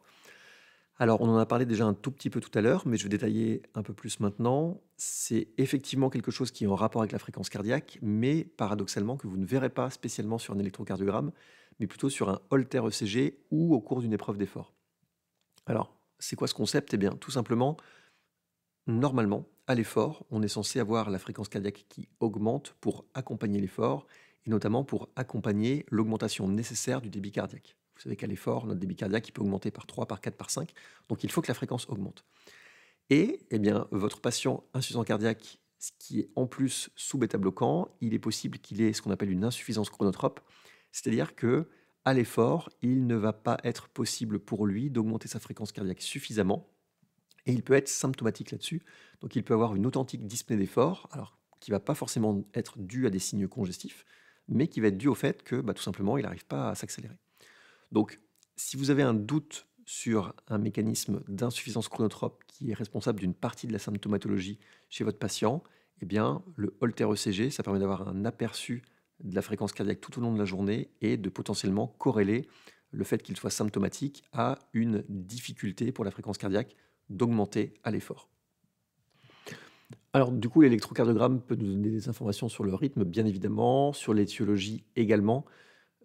Alors, on en a parlé déjà un tout petit peu tout à l'heure, mais je vais détailler un peu plus maintenant. C'est effectivement quelque chose qui est en rapport avec la fréquence cardiaque, mais paradoxalement que vous ne verrez pas spécialement sur un électrocardiogramme, mais plutôt sur un Holter ECG ou au cours d'une épreuve d'effort. Alors, c'est quoi ce concept? Eh bien, tout simplement, normalement, à l'effort, on est censé avoir la fréquence cardiaque qui augmente pour accompagner l'effort, et notamment pour accompagner l'augmentation nécessaire du débit cardiaque. Vous savez qu'à l'effort, notre débit cardiaque il peut augmenter par 3, par 4, par 5, donc il faut que la fréquence augmente. Et eh bien, votre patient insuffisant cardiaque, ce qui est en plus sous bêta-bloquant, il est possible qu'il ait ce qu'on appelle une insuffisance chronotrope, c'est-à-dire que à l'effort, il ne va pas être possible pour lui d'augmenter sa fréquence cardiaque suffisamment, et il peut être symptomatique là-dessus. Donc il peut avoir une authentique dyspnée d'effort, alors qui ne va pas forcément être due à des signes congestifs, mais qui va être due au fait que tout simplement, il n'arrive pas à s'accélérer. Donc, si vous avez un doute sur un mécanisme d'insuffisance chronotrope qui est responsable d'une partie de la symptomatologie chez votre patient, eh bien, le Holter ECG, ça permet d'avoir un aperçu de la fréquence cardiaque tout au long de la journée et de potentiellement corréler le fait qu'il soit symptomatique à une difficulté pour la fréquence cardiaque d'augmenter à l'effort. Alors, du coup, l'électrocardiogramme peut nous donner des informations sur le rythme, bien évidemment, sur l'étiologie également.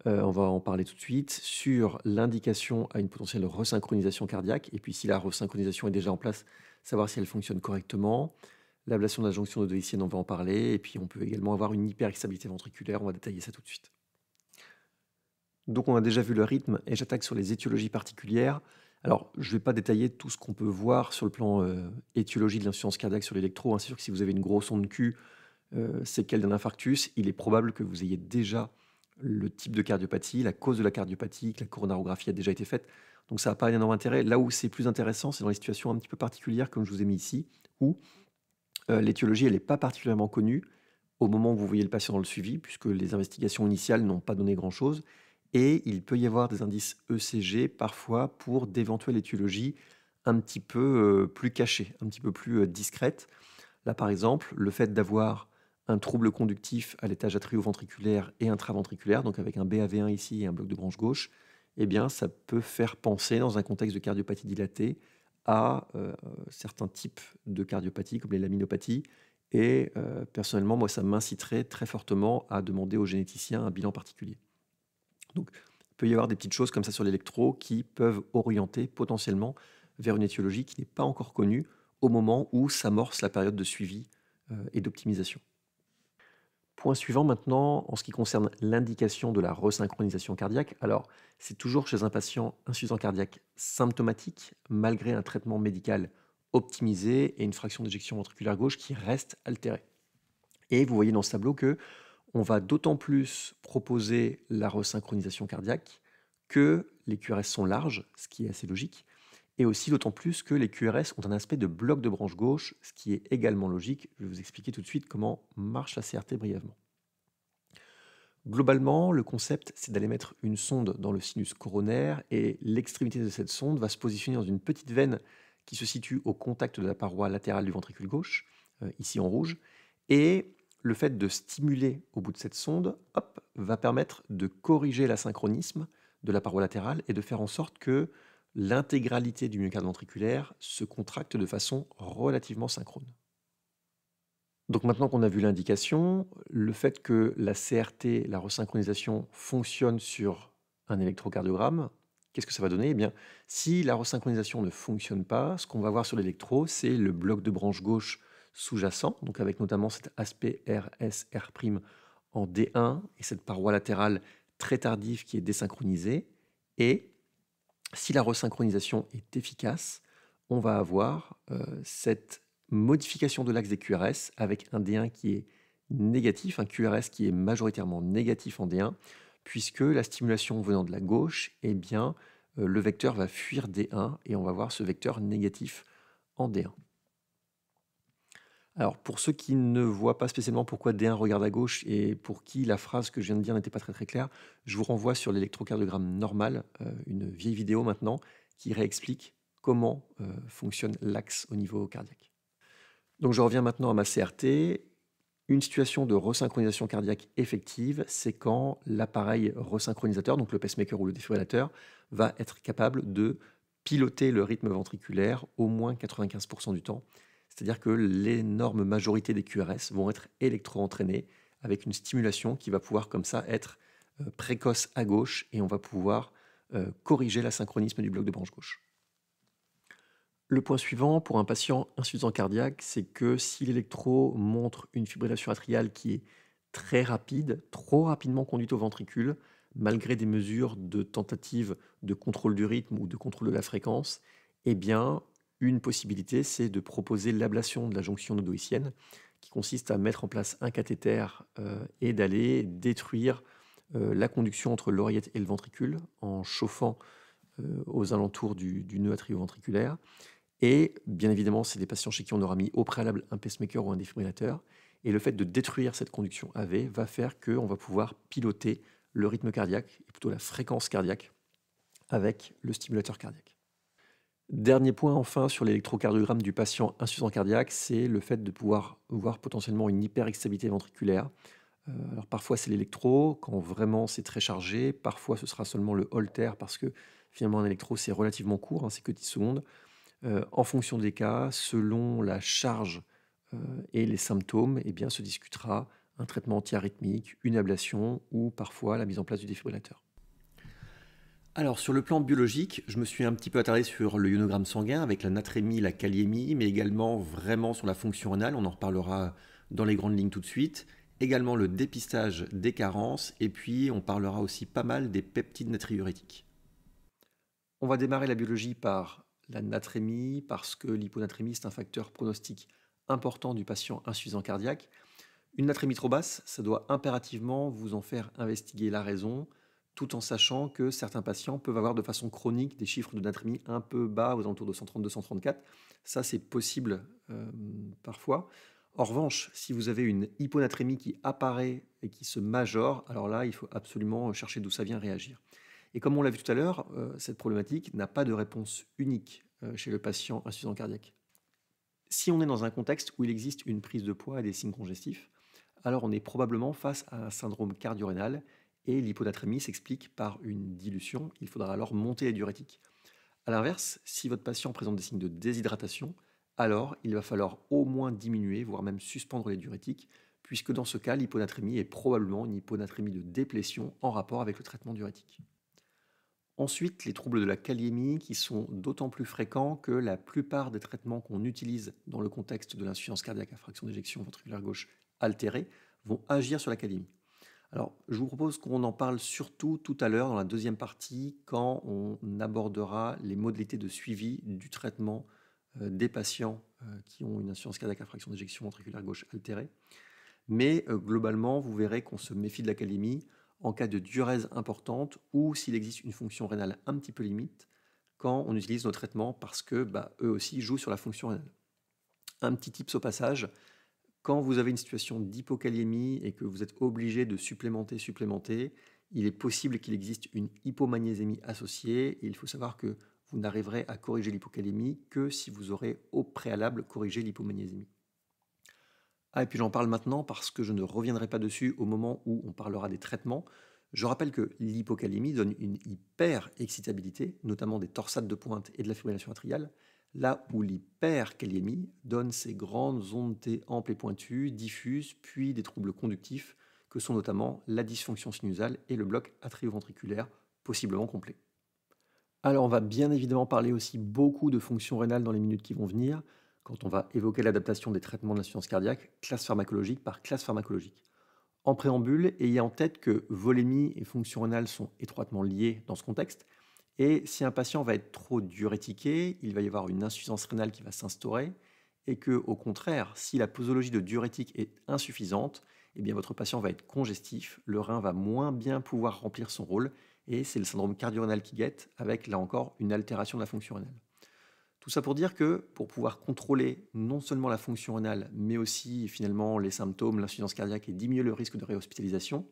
On va en parler tout de suite, sur l'indication à une potentielle resynchronisation cardiaque, et puis si la resynchronisation est déjà en place, savoir si elle fonctionne correctement. L'ablation de la jonction odolicienne, on va en parler, et puis on peut également avoir une hyperexstabilité ventriculaire, on va détailler ça tout de suite. Donc on a déjà vu le rythme, et j'attaque sur les étiologies particulières. Alors, je ne vais pas détailler tout ce qu'on peut voir sur le plan étiologie de l'insuffisance cardiaque sur l'électro. C'est sûr que si vous avez une grosse onde Q, séquelle d'un infarctus, il est probable que vous ayez déjà le type de cardiopathie, la cause de la cardiopathie, que la coronarographie a déjà été faite. Donc ça n'a pas un énorme intérêt. Là où c'est plus intéressant, c'est dans les situations un petit peu particulières, comme je vous ai mis ici, où l'étiologie n'est pas particulièrement connue au moment où vous voyez le patient dans le suivi, puisque les investigations initiales n'ont pas donné grand-chose. Et il peut y avoir des indices ECG parfois pour d'éventuelles étiologies un petit peu plus cachées, un petit peu plus discrètes. Là, par exemple, le fait d'avoir un trouble conductif à l'étage atrioventriculaire et intraventriculaire, donc avec un BAV1 ici et un bloc de branche gauche, eh bien, ça peut faire penser, dans un contexte de cardiopathie dilatée, à certains types de cardiopathie, comme les laminopathies. Et personnellement, moi, ça m'inciterait très fortement à demander au généticien un bilan particulier. Donc, il peut y avoir des petites choses comme ça sur l'électro qui peuvent orienter potentiellement vers une étiologie qui n'est pas encore connue au moment où s'amorce la période de suivi et d'optimisation. Point suivant maintenant, en ce qui concerne l'indication de la resynchronisation cardiaque. Alors, c'est toujours chez un patient insuffisant cardiaque symptomatique, malgré un traitement médical optimisé et une fraction d'éjection ventriculaire gauche qui reste altérée. Et vous voyez dans ce tableau que on va d'autant plus proposer la resynchronisation cardiaque que les QRS sont larges, ce qui est assez logique, et aussi d'autant plus que les QRS ont un aspect de bloc de branche gauche, ce qui est également logique. Je vais vous expliquer tout de suite comment marche la CRT brièvement. Globalement, le concept, c'est d'aller mettre une sonde dans le sinus coronaire et l'extrémité de cette sonde va se positionner dans une petite veine qui se situe au contact de la paroi latérale du ventricule gauche, ici en rouge. Et le fait de stimuler au bout de cette sonde, hop, va permettre de corriger l'asynchronisme de la paroi latérale et de faire en sorte que l'intégralité du myocarde ventriculaire se contracte de façon relativement synchrone. Donc maintenant qu'on a vu l'indication, le fait que la CRT, la resynchronisation, fonctionne sur un électrocardiogramme, qu'est-ce que ça va donner? Eh bien, si la resynchronisation ne fonctionne pas, ce qu'on va voir sur l'électro, c'est le bloc de branche gauche sous-jacent, donc avec notamment cet aspect RSR' en D1 et cette paroi latérale très tardive qui est désynchronisée. Et si la resynchronisation est efficace, on va avoir cette modification de l'axe des QRS avec un D1 qui est négatif, un QRS qui est majoritairement négatif en D1, puisque la stimulation venant de la gauche, eh bien, le vecteur va fuir D1 et on va voir ce vecteur négatif en D1. Alors, pour ceux qui ne voient pas spécialement pourquoi D1 regarde à gauche et pour qui la phrase que je viens de dire n'était pas très claire, je vous renvoie sur l'électrocardiogramme normal, une vieille vidéo maintenant, qui réexplique comment fonctionne l'axe au niveau cardiaque. Donc je reviens maintenant à ma CRT. Une situation de resynchronisation cardiaque effective, c'est quand l'appareil resynchronisateur, donc le pacemaker ou le défibrillateur, va être capable de piloter le rythme ventriculaire au moins 95% du temps. C'est-à-dire que l'énorme majorité des QRS vont être électro-entraînés avec une stimulation qui va pouvoir comme ça être précoce à gauche et on va pouvoir corriger l'asynchronisme du bloc de branche gauche. Le point suivant pour un patient insuffisant cardiaque, c'est que si l'électro montre une fibrillation atriale qui est très rapide, trop rapidement conduite au ventricule, malgré des mesures de tentative de contrôle du rythme ou de contrôle de la fréquence, eh bien, une possibilité, c'est de proposer l'ablation de la jonction nodoïcienne, qui consiste à mettre en place un cathéter et d'aller détruire la conduction entre l'oreillette et le ventricule en chauffant aux alentours du nœud atrioventriculaire. Et bien évidemment, c'est des patients chez qui on aura mis au préalable un pacemaker ou un défibrillateur. Et le fait de détruire cette conduction AV va faire qu'on va pouvoir piloter le rythme cardiaque, et plutôt la fréquence cardiaque, avec le stimulateur cardiaque. Dernier point enfin sur l'électrocardiogramme du patient insuffisant cardiaque, c'est le fait de pouvoir voir potentiellement une hyperexcitabilité ventriculaire. Alors parfois c'est l'électro, quand vraiment c'est très chargé, parfois ce sera seulement le holter parce que finalement un électro c'est relativement court, hein, c'est que 10 secondes. En fonction des cas, selon la charge et les symptômes, eh bien, se discutera un traitement antiarythmique, une ablation ou parfois la mise en place du défibrillateur. Alors sur le plan biologique, je me suis un petit peu attardé sur le ionogramme sanguin avec la natrémie, la kaliémie, mais également vraiment sur la fonction rénale, on en reparlera dans les grandes lignes tout de suite. Également le dépistage des carences et puis on parlera aussi pas mal des peptides natriurétiques. On va démarrer la biologie par la natrémie, parce que l'hyponatrémie, c'est un facteur pronostique important du patient insuffisant cardiaque. Une natrémie trop basse, ça doit impérativement vous en faire investiguer la raison, tout en sachant que certains patients peuvent avoir de façon chronique des chiffres de natrémie un peu bas, aux alentours de 132-134. Ça, c'est possible parfois. En revanche, si vous avez une hyponatrémie qui apparaît et qui se majore, alors là, il faut absolument chercher d'où ça vient réagir. Et comme on l'a vu tout à l'heure, cette problématique n'a pas de réponse unique chez le patient insuffisant cardiaque. Si on est dans un contexte où il existe une prise de poids et des signes congestifs, alors on est probablement face à un syndrome cardio-rénal et l'hyponatrémie s'explique par une dilution. Il faudra alors monter les diurétiques. A l'inverse, si votre patient présente des signes de déshydratation, alors il va falloir au moins diminuer, voire même suspendre les diurétiques, puisque dans ce cas, l'hyponatrémie est probablement une hyponatrémie de déplétion en rapport avec le traitement diurétique. Ensuite, les troubles de la kaliémie qui sont d'autant plus fréquents que la plupart des traitements qu'on utilise dans le contexte de l'insuffisance cardiaque à fraction d'éjection ventriculaire gauche altérée vont agir sur la kaliémie. Alors, je vous propose qu'on en parle surtout tout à l'heure dans la deuxième partie quand on abordera les modalités de suivi du traitement des patients qui ont une insuffisance cardiaque à fraction d'éjection ventriculaire gauche altérée. Mais globalement, vous verrez qu'on se méfie de la kaliémie en cas de diurèse importante ou s'il existe une fonction rénale un petit peu limite, quand on utilise nos traitements parce que eux aussi jouent sur la fonction rénale. Un petit tips au passage, quand vous avez une situation d'hypokaliémie et que vous êtes obligé de supplémenter, il est possible qu'il existe une hypomagnésémie associée et il faut savoir que vous n'arriverez à corriger l'hypokaliémie que si vous aurez au préalable corrigé l'hypomagnésémie. Ah, et puis j'en parle maintenant parce que je ne reviendrai pas dessus au moment où on parlera des traitements. Je rappelle que l'hypocalémie donne une hyper-excitabilité, notamment des torsades de pointe et de la fibrillation atriale, là où l'hyperkaliémie donne ces grandes ondes T amples et pointues, diffuses, puis des troubles conductifs, que sont notamment la dysfonction sinusale et le bloc atrioventriculaire, possiblement complet. Alors on va bien évidemment parler aussi beaucoup de fonctions rénales dans les minutes qui vont venir, quand on va évoquer l'adaptation des traitements de l'insuffisance cardiaque, classe pharmacologique par classe pharmacologique. En préambule, ayez en tête que volémie et fonction rénale sont étroitement liées dans ce contexte, et si un patient va être trop diurétiqué, il va y avoir une insuffisance rénale qui va s'instaurer, et que, au contraire, si la posologie de diurétique est insuffisante, eh bien votre patient va être congestif, le rein va moins bien pouvoir remplir son rôle, et c'est le syndrome cardio-rénal qui guette, avec là encore une altération de la fonction rénale. Tout ça pour dire que pour pouvoir contrôler non seulement la fonction rénale, mais aussi finalement les symptômes, l'insuffisance cardiaque et diminuer le risque de réhospitalisation,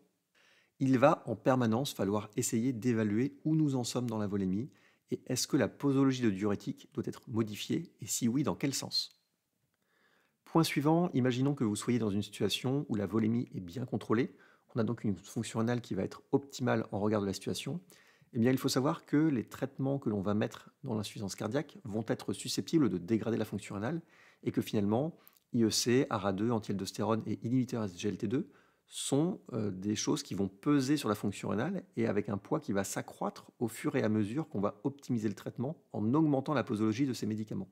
il va en permanence falloir essayer d'évaluer où nous en sommes dans la volémie et est-ce que la posologie de diurétique doit être modifiée et si oui, dans quel sens. Point suivant, imaginons que vous soyez dans une situation où la volémie est bien contrôlée, on a donc une fonction rénale qui va être optimale en regard de la situation. Eh bien, il faut savoir que les traitements que l'on va mettre dans l'insuffisance cardiaque vont être susceptibles de dégrader la fonction rénale et que finalement, IEC, ARA2, antialdostérone et inhibiteurs SGLT2 sont des choses qui vont peser sur la fonction rénale et avec un poids qui va s'accroître au fur et à mesure qu'on va optimiser le traitement en augmentant la posologie de ces médicaments.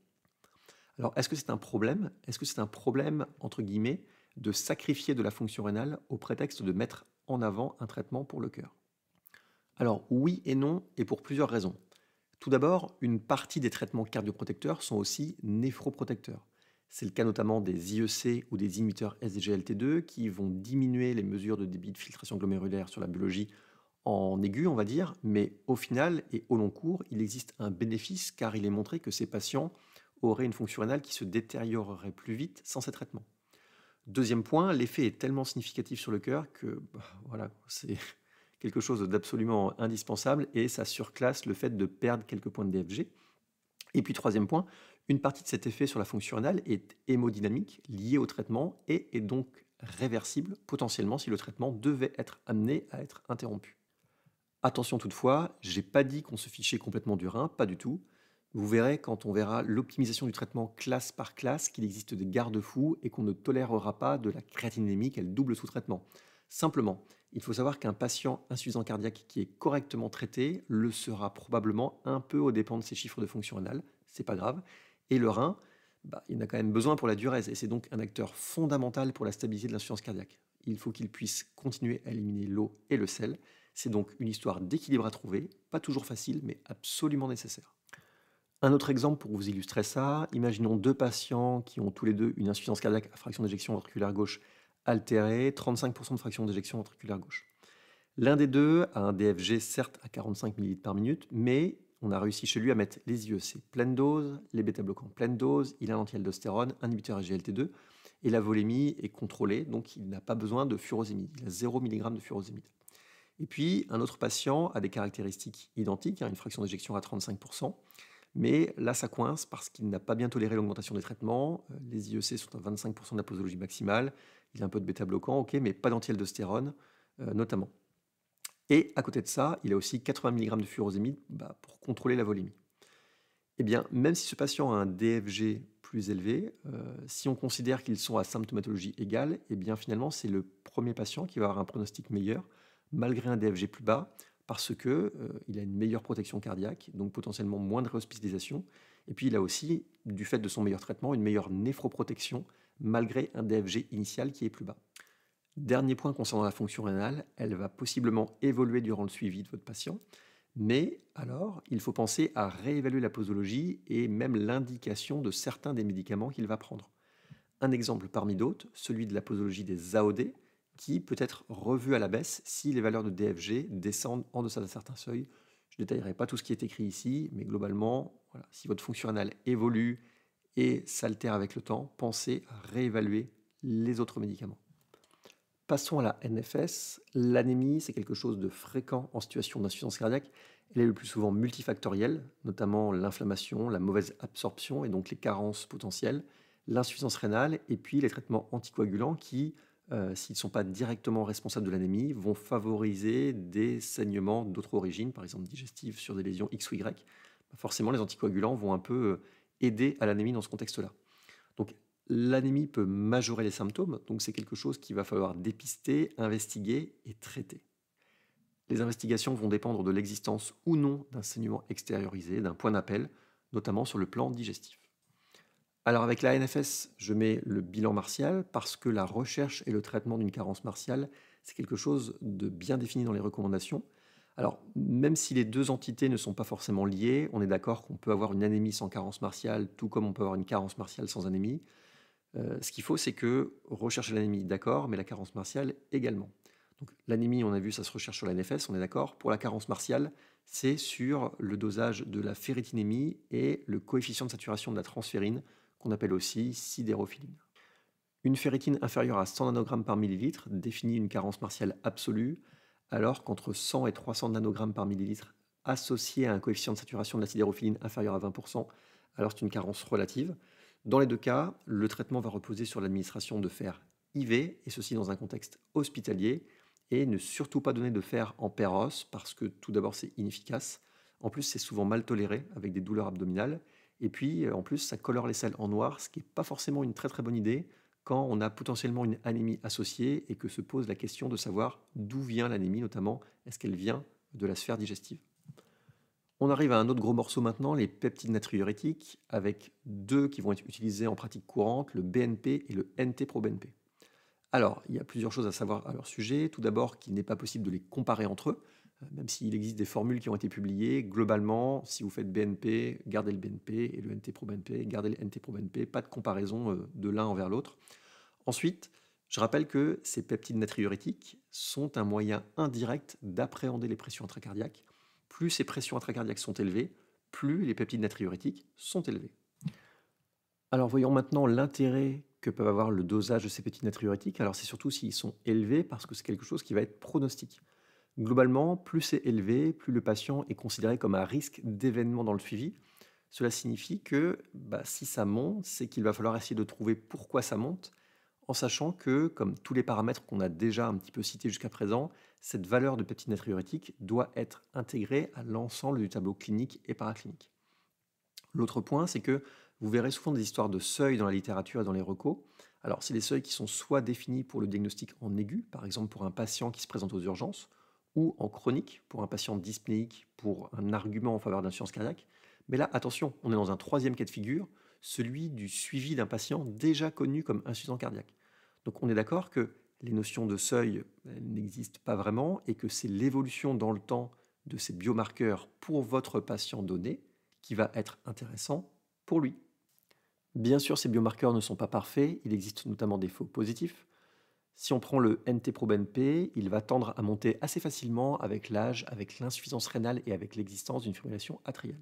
Alors, est-ce que c'est un problème? Est-ce que c'est un problème, entre guillemets, de sacrifier de la fonction rénale au prétexte de mettre en avant un traitement pour le cœur? Alors oui et non, et pour plusieurs raisons. Tout d'abord, une partie des traitements cardioprotecteurs sont aussi néphroprotecteurs. C'est le cas notamment des IEC ou des inhibiteurs SGLT2 qui vont diminuer les mesures de débit de filtration glomérulaire sur la biologie en aigu, on va dire, mais au final et au long cours, il existe un bénéfice car il est montré que ces patients auraient une fonction rénale qui se détériorerait plus vite sans ces traitements. Deuxième point, l'effet est tellement significatif sur le cœur que voilà, c'est quelque chose d'absolument indispensable et ça surclasse le fait de perdre quelques points de DFG. Et puis troisième point, une partie de cet effet sur la fonction rénale est hémodynamique, liée au traitement et est donc réversible potentiellement si le traitement devait être amené à être interrompu. Attention toutefois, j'ai pas dit qu'on se fichait complètement du rein, pas du tout. Vous verrez quand on verra l'optimisation du traitement classe par classe qu'il existe des garde-fous et qu'on ne tolérera pas de la créatinémie qu'elle double sous traitement. Simplement, il faut savoir qu'un patient insuffisant cardiaque qui est correctement traité le sera probablement un peu aux dépens de ses chiffres de fonction rénale, c'est pas grave. Et le rein, il en a quand même besoin pour la diurèse et c'est donc un acteur fondamental pour la stabilité de l'insuffisance cardiaque. Il faut qu'il puisse continuer à éliminer l'eau et le sel. C'est donc une histoire d'équilibre à trouver, pas toujours facile, mais absolument nécessaire. Un autre exemple pour vous illustrer ça, imaginons deux patients qui ont tous les deux une insuffisance cardiaque à fraction d'éjection ventriculaire gauche altérée, 35% de fraction d'éjection ventriculaire gauche. L'un des deux a un DFG certes à 45 ml par minute, mais on a réussi chez lui à mettre les IEC pleine dose, les bêta-bloquants pleine dose, il a un anti-aldostérone, un inhibiteur SGLT2, et la volémie est contrôlée, donc il n'a pas besoin de furosémide, il a 0 mg de furosémide. Et puis, un autre patient a des caractéristiques identiques, une fraction d'éjection à 35%, mais là, ça coince parce qu'il n'a pas bien toléré l'augmentation des traitements. Les IEC sont à 25% de la posologie maximale. Il a un peu de bêta-bloquant, ok, mais pas d'anti-aldostérone, notamment. Et à côté de ça, il a aussi 80 mg de furosémide pour contrôler la volémie. Eh bien, même si ce patient a un DFG plus élevé, si on considère qu'ils sont à symptomatologie égale, eh bien finalement, c'est le premier patient qui va avoir un pronostic meilleur, malgré un DFG plus bas, parce que il a une meilleure protection cardiaque, donc potentiellement moins de réhospitalisation. Et puis il a aussi, du fait de son meilleur traitement, une meilleure néphroprotection, malgré un DFG initial qui est plus bas. Dernier point concernant la fonction rénale, elle va possiblement évoluer durant le suivi de votre patient, mais alors il faut penser à réévaluer la posologie et même l'indication de certains des médicaments qu'il va prendre. Un exemple parmi d'autres, celui de la posologie des AOD, qui peut être revu à la baisse si les valeurs de DFG descendent en deçà d'un certain seuil, Je ne détaillerai pas tout ce qui est écrit ici, mais globalement, voilà, si votre fonction rénale évolue et s'altère avec le temps, pensez à réévaluer les autres médicaments. Passons à la NFS. L'anémie, c'est quelque chose de fréquent en situation d'insuffisance cardiaque. Elle est le plus souvent multifactorielle, notamment l'inflammation, la mauvaise absorption et donc les carences potentielles, l'insuffisance rénale et puis les traitements anticoagulants qui, s'ils ne sont pas directement responsables de l'anémie, vont favoriser des saignements d'autres origines, par exemple digestives sur des lésions X ou Y. Forcément, les anticoagulants vont un peu aider à l'anémie dans ce contexte-là. Donc, l'anémie peut majorer les symptômes, donc c'est quelque chose qu'il va falloir dépister, investiguer et traiter. Les investigations vont dépendre de l'existence ou non d'un saignement extériorisé, d'un point d'appel, notamment sur le plan digestif. Alors avec la NFS, je mets le bilan martial parce que la recherche et le traitement d'une carence martiale, c'est quelque chose de bien défini dans les recommandations. Alors même si les deux entités ne sont pas forcément liées, on est d'accord qu'on peut avoir une anémie sans carence martiale, tout comme on peut avoir une carence martiale sans anémie. Ce qu'il faut, c'est que rechercher l'anémie, d'accord, mais la carence martiale également. Donc l'anémie, on a vu, ça se recherche sur la NFS, on est d'accord. Pour la carence martiale, c'est sur le dosage de la ferritinémie et le coefficient de saturation de la transférine, qu'on appelle aussi sidérophiline. Une ferritine inférieure à 100 nanogrammes par millilitre définit une carence martiale absolue, alors qu'entre 100 et 300 nanogrammes par millilitre associé à un coefficient de saturation de la sidérophiline inférieur à 20%, alors c'est une carence relative. Dans les deux cas, le traitement va reposer sur l'administration de fer IV, et ceci dans un contexte hospitalier, et ne surtout pas donner de fer en péros, parce que tout d'abord c'est inefficace, en plus c'est souvent mal toléré avec des douleurs abdominales, et puis en plus ça colore les selles en noir, ce qui n'est pas forcément une très bonne idée quand on a potentiellement une anémie associée et que se pose la question de savoir d'où vient l'anémie, notamment est-ce qu'elle vient de la sphère digestive. On arrive à un autre gros morceau maintenant, les peptides natriurétiques, avec deux qui vont être utilisés en pratique courante, le BNP et le NT-proBNP. Alors, il y a plusieurs choses à savoir à leur sujet. Tout d'abord, qu'il n'est pas possible de les comparer entre eux, même s'il existe des formules qui ont été publiées. Globalement, si vous faites BNP, gardez le BNP, et le NT-proBNP, gardez le NT-proBNP, pas de comparaison de l'un envers l'autre. Ensuite, je rappelle que ces peptides natriurétiques sont un moyen indirect d'appréhender les pressions intracardiaques. Plus ces pressions intracardiaques sont élevées, plus les peptides natriurétiques sont élevés. Alors voyons maintenant l'intérêt que peuvent avoir le dosage de ces peptides natriurétiques. Alors c'est surtout s'ils sont élevés parce que c'est quelque chose qui va être pronostique. Globalement, plus c'est élevé, plus le patient est considéré comme un risque d'événement dans le suivi. Cela signifie que si ça monte, c'est qu'il va falloir essayer de trouver pourquoi ça monte, en sachant que, comme tous les paramètres qu'on a déjà un petit peu cités jusqu'à présent, cette valeur de peptide natriurétique doit être intégrée à l'ensemble du tableau clinique et paraclinique. L'autre point, c'est que vous verrez souvent des histoires de seuils dans la littérature et dans les recos. Alors, c'est des seuils qui sont soit définis pour le diagnostic en aigu, par exemple pour un patient qui se présente aux urgences, ou en chronique, pour un patient dyspnéique, pour un argument en faveur d'insuffisance cardiaque. Mais là, attention, on est dans un troisième cas de figure, celui du suivi d'un patient déjà connu comme insuffisant cardiaque. Donc on est d'accord que les notions de seuil n'existent pas vraiment et que c'est l'évolution dans le temps de ces biomarqueurs pour votre patient donné qui va être intéressant pour lui. Bien sûr, ces biomarqueurs ne sont pas parfaits, il existe notamment des faux positifs. Si on prend le NT-proBNP, il va tendre à monter assez facilement avec l'âge, avec l'insuffisance rénale et avec l'existence d'une fibrillation atriale.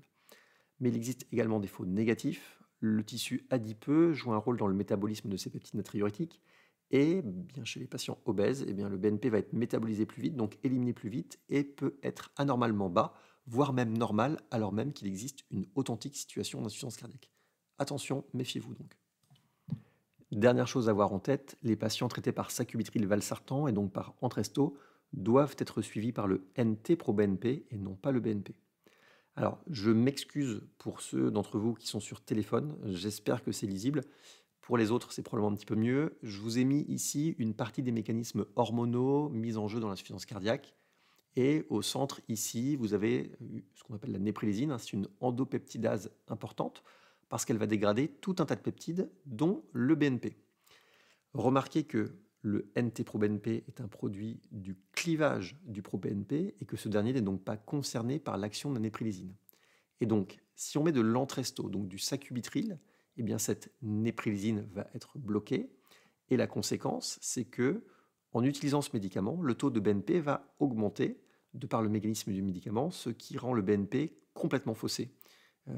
Mais il existe également des faux négatifs. Le tissu adipeux joue un rôle dans le métabolisme de ces peptides natriurétiques. Et bien chez les patients obèses, le BNP va être métabolisé plus vite, donc éliminé plus vite, et peut être anormalement bas, voire même normal, alors même qu'il existe une authentique situation d'insuffisance cardiaque. Attention, méfiez-vous donc. Dernière chose à avoir en tête, les patients traités par sacubitril/valsartan et donc par Entresto doivent être suivis par le NT-proBNP et non pas le BNP. Alors, je m'excuse pour ceux d'entre vous qui sont sur téléphone, j'espère que c'est lisible. Pour les autres, c'est probablement un petit peu mieux. Je vous ai mis ici une partie des mécanismes hormonaux mis en jeu dans l'insuffisance cardiaque. Et au centre, ici, vous avez ce qu'on appelle la néprilésine. C'est une endopeptidase importante parce qu'elle va dégrader tout un tas de peptides, dont le BNP. Remarquez que le NT-proBNP est un produit du clivage du pro-BNP et que ce dernier n'est donc pas concerné par l'action de la néprilésine. Et donc, si on met de l'Entresto, donc du sacubitril, cette néprilésine va être bloquée. Et la conséquence, c'est que, en utilisant ce médicament, le taux de BNP va augmenter, de par le mécanisme du médicament, ce qui rend le BNP complètement faussé.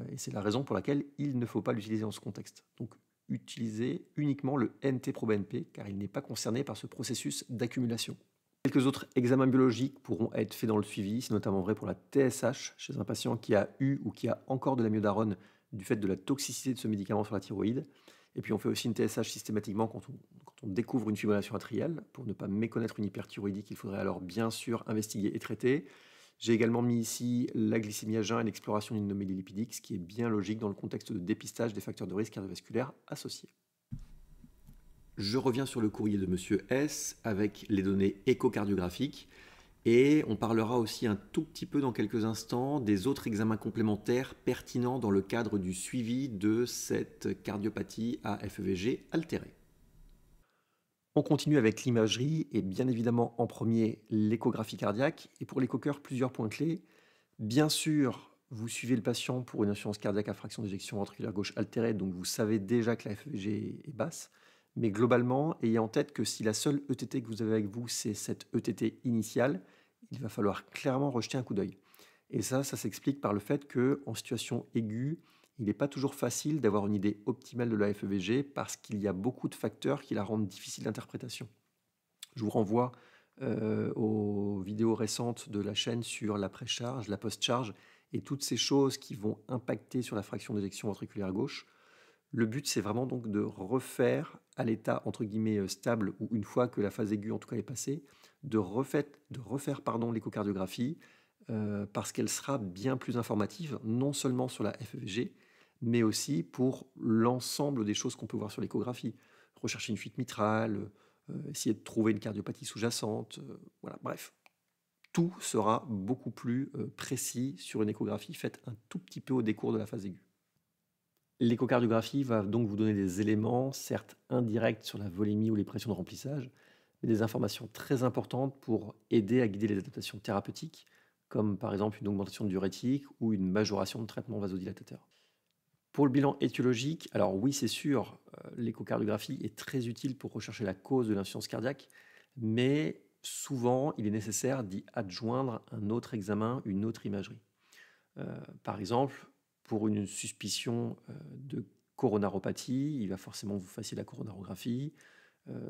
Et c'est la raison pour laquelle il ne faut pas l'utiliser dans ce contexte. Donc utilisez uniquement le NT-proBNP car il n'est pas concerné par ce processus d'accumulation. Quelques autres examens biologiques pourront être faits dans le suivi, c'est notamment vrai pour la TSH chez un patient qui a eu ou qui a encore de l'amiodarone du fait de la toxicité de ce médicament sur la thyroïde. Et puis on fait aussi une TSH systématiquement quand on découvre une fibrillation atriale. Pour ne pas méconnaître une hyperthyroïdie qu'il faudrait alors bien sûr investiguer et traiter. J'ai également mis ici la glycémie à jeun et l'exploration d'une anomalie lipidique, ce qui est bien logique dans le contexte de dépistage des facteurs de risque cardiovasculaire associés. Je reviens sur le courrier de Monsieur S avec les données échocardiographiques et on parlera aussi un tout petit peu dans quelques instants des autres examens complémentaires pertinents dans le cadre du suivi de cette cardiopathie à FEVG altérée. On continue avec l'imagerie et bien évidemment en premier l'échographie cardiaque. Et pour l'échochœur, plusieurs points clés. Bien sûr, vous suivez le patient pour une insuffisance cardiaque à fraction d'éjection ventriculaire gauche altérée, donc vous savez déjà que la FEVG est basse. Mais globalement, ayez en tête que si la seule ETT que vous avez avec vous, c'est cette ETT initiale, il va falloir clairement rejeter un coup d'œil. Et ça s'explique par le fait qu'en situation aiguë, il n'est pas toujours facile d'avoir une idée optimale de la FEVG parce qu'il y a beaucoup de facteurs qui la rendent difficile d'interprétation. Je vous renvoie aux vidéos récentes de la chaîne sur la pré-charge, la post-charge et toutes ces choses qui vont impacter sur la fraction d'éjection ventriculaire gauche. Le but, c'est vraiment donc de refaire à l'état entre guillemets stable ou une fois que la phase aiguë en tout cas est passée, de refaire l'échocardiographie parce qu'elle sera bien plus informative, non seulement sur la FEVG, mais aussi pour l'ensemble des choses qu'on peut voir sur l'échographie. Rechercher une fuite mitrale, essayer de trouver une cardiopathie sous-jacente, voilà, bref. Tout sera beaucoup plus précis sur une échographie faite un tout petit peu au décours de la phase aiguë. L'échocardiographie va donc vous donner des éléments, certes indirects sur la volémie ou les pressions de remplissage, mais des informations très importantes pour aider à guider les adaptations thérapeutiques, comme par exemple une augmentation de diurétique ou une majoration de traitement vasodilatateur. Pour le bilan étiologique, alors oui, c'est sûr, l'échocardiographie est très utile pour rechercher la cause de l'insuffisance cardiaque, mais souvent, il est nécessaire d'y adjoindre un autre examen, une autre imagerie. Par exemple, pour une suspicion de coronaropathie, il va forcément vous fassiez la coronarographie.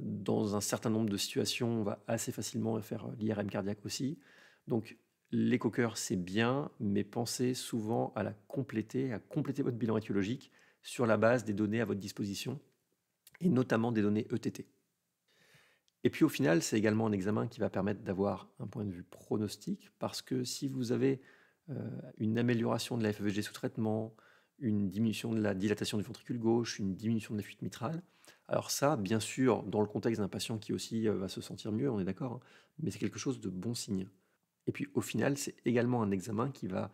Dans un certain nombre de situations, on va assez facilement faire l'IRM cardiaque aussi. Donc, l'échochœur, c'est bien, mais pensez souvent à compléter votre bilan étiologique sur la base des données à votre disposition, et notamment des données ETT. Et puis au final, c'est également un examen qui va permettre d'avoir un point de vue pronostic, parce que si vous avez une amélioration de la FEVG sous traitement, une diminution de la dilatation du ventricule gauche, une diminution de la fuite mitrale, alors ça, bien sûr, dans le contexte d'un patient qui aussi va se sentir mieux, on est d'accord, hein, mais c'est quelque chose de bon signe. Et puis au final, c'est également un examen qui va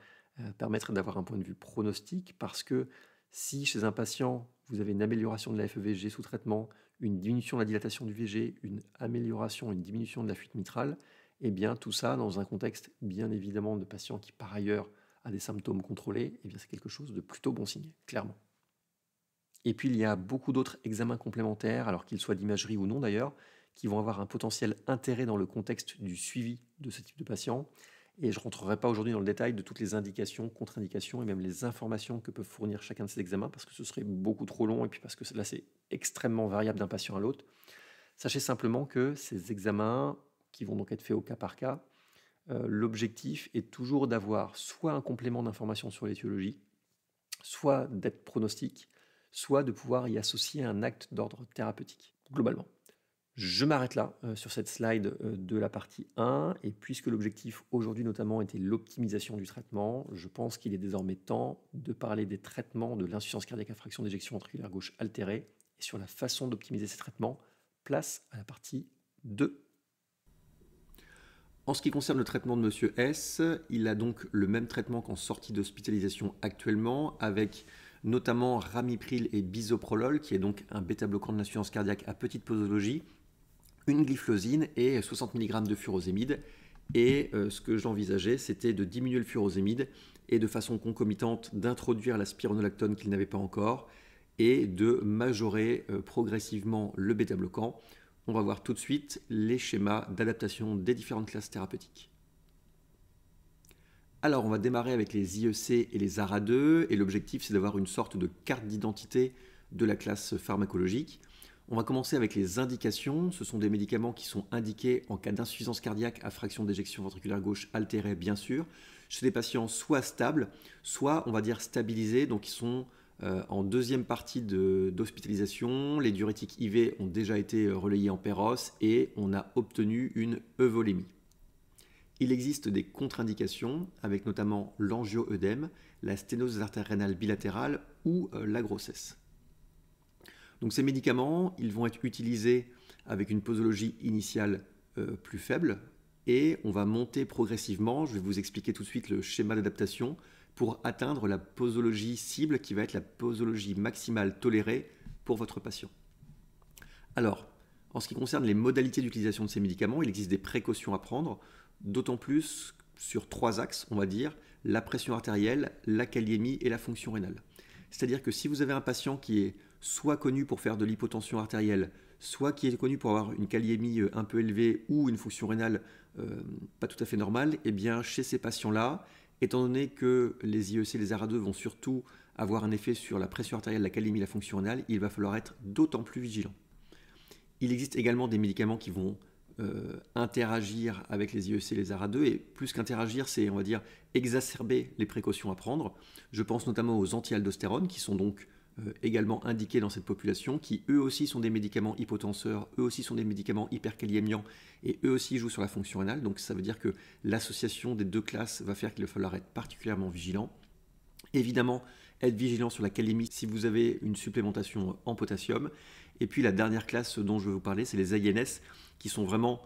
permettre d'avoir un point de vue pronostic, parce que si chez un patient, vous avez une amélioration de la FEVG sous traitement, une diminution de la dilatation du VG, une amélioration, une diminution de la fuite mitrale, et bien tout ça dans un contexte bien évidemment de patients qui par ailleurs a des symptômes contrôlés, et bien c'est quelque chose de plutôt bon signe, clairement. Et puis il y a beaucoup d'autres examens complémentaires, alors qu'ils soient d'imagerie ou non d'ailleurs, qui vont avoir un potentiel intérêt dans le contexte du suivi de ce type de patient. Et je ne rentrerai pas aujourd'hui dans le détail de toutes les indications, contre-indications et même les informations que peuvent fournir chacun de ces examens, parce que ce serait beaucoup trop long et puis parce que là c'est extrêmement variable d'un patient à l'autre. Sachez simplement que ces examens, qui vont donc être faits au cas par cas, l'objectif est toujours d'avoir soit un complément d'information sur l'étiologie, soit d'être pronostic, soit de pouvoir y associer un acte d'ordre thérapeutique, globalement. Je m'arrête là sur cette slide de la partie 1, et puisque l'objectif aujourd'hui notamment était l'optimisation du traitement, je pense qu'il est désormais temps de parler des traitements de l'insuffisance cardiaque à fraction d'éjection ventriculaire gauche altérée, et sur la façon d'optimiser ces traitements, place à la partie 2. En ce qui concerne le traitement de Monsieur S, il a donc le même traitement qu'en sortie d'hospitalisation actuellement, avec notamment ramipril et bisoprolol, qui est donc un bêta-bloquant de l'insuffisance cardiaque à petite posologie, une glyphlosine et 60 mg de furosémide. Et ce que j'envisageais, c'était de diminuer le furosémide et de façon concomitante d'introduire la spironolactone qu'il n'avait pas encore et de majorer progressivement le bêta-bloquant. On va voir tout de suite les schémas d'adaptation des différentes classes thérapeutiques. Alors, on va démarrer avec les IEC et les ARA2, et l'objectif, c'est d'avoir une sorte de carte d'identité de la classe pharmacologique. On va commencer avec les indications. Ce sont des médicaments qui sont indiqués en cas d'insuffisance cardiaque à fraction d'éjection ventriculaire gauche altérée, bien sûr, chez des patients soit stables, soit, on va dire, stabilisés, donc ils sont en deuxième partie d'hospitalisation. Les diurétiques IV ont déjà été relayés en péros et on a obtenu une euvolémie. Il existe des contre-indications, avec notamment l'angio-œdème, la sténose des artères rénales bilatérales ou la grossesse. Donc ces médicaments, ils vont être utilisés avec une posologie initiale plus faible et on va monter progressivement. Je vais vous expliquer tout de suite le schéma d'adaptation pour atteindre la posologie cible qui va être la posologie maximale tolérée pour votre patient. Alors, en ce qui concerne les modalités d'utilisation de ces médicaments, il existe des précautions à prendre, d'autant plus sur 3 axes, on va dire, la pression artérielle, la kaliémie et la fonction rénale. C'est-à-dire que si vous avez un patient qui est soit connu pour faire de l'hypotension artérielle, soit qui est connu pour avoir une kaliémie un peu élevée ou une fonction rénale pas tout à fait normale, eh bien chez ces patients-là, étant donné que les IEC et les ARA2 vont surtout avoir un effet sur la pression artérielle, la kaliémie, la fonction rénale, il va falloir être d'autant plus vigilant. Il existe également des médicaments qui vont interagir avec les IEC et les ARA2, et plus qu'interagir, c'est, on va dire, exacerber les précautions à prendre. Je pense notamment aux anti-aldostérones, qui sont donc également indiqués dans cette population, qui eux aussi sont des médicaments hypotenseurs, eux aussi sont des médicaments hyperkaliémiants, et eux aussi jouent sur la fonction rénale. Donc ça veut dire que l'association des deux classes va faire qu'il va falloir être particulièrement vigilant. Évidemment, être vigilant sur la kaliémie si vous avez une supplémentation en potassium. Et puis la dernière classe dont je vais vous parler, c'est les AINS, qui sont vraiment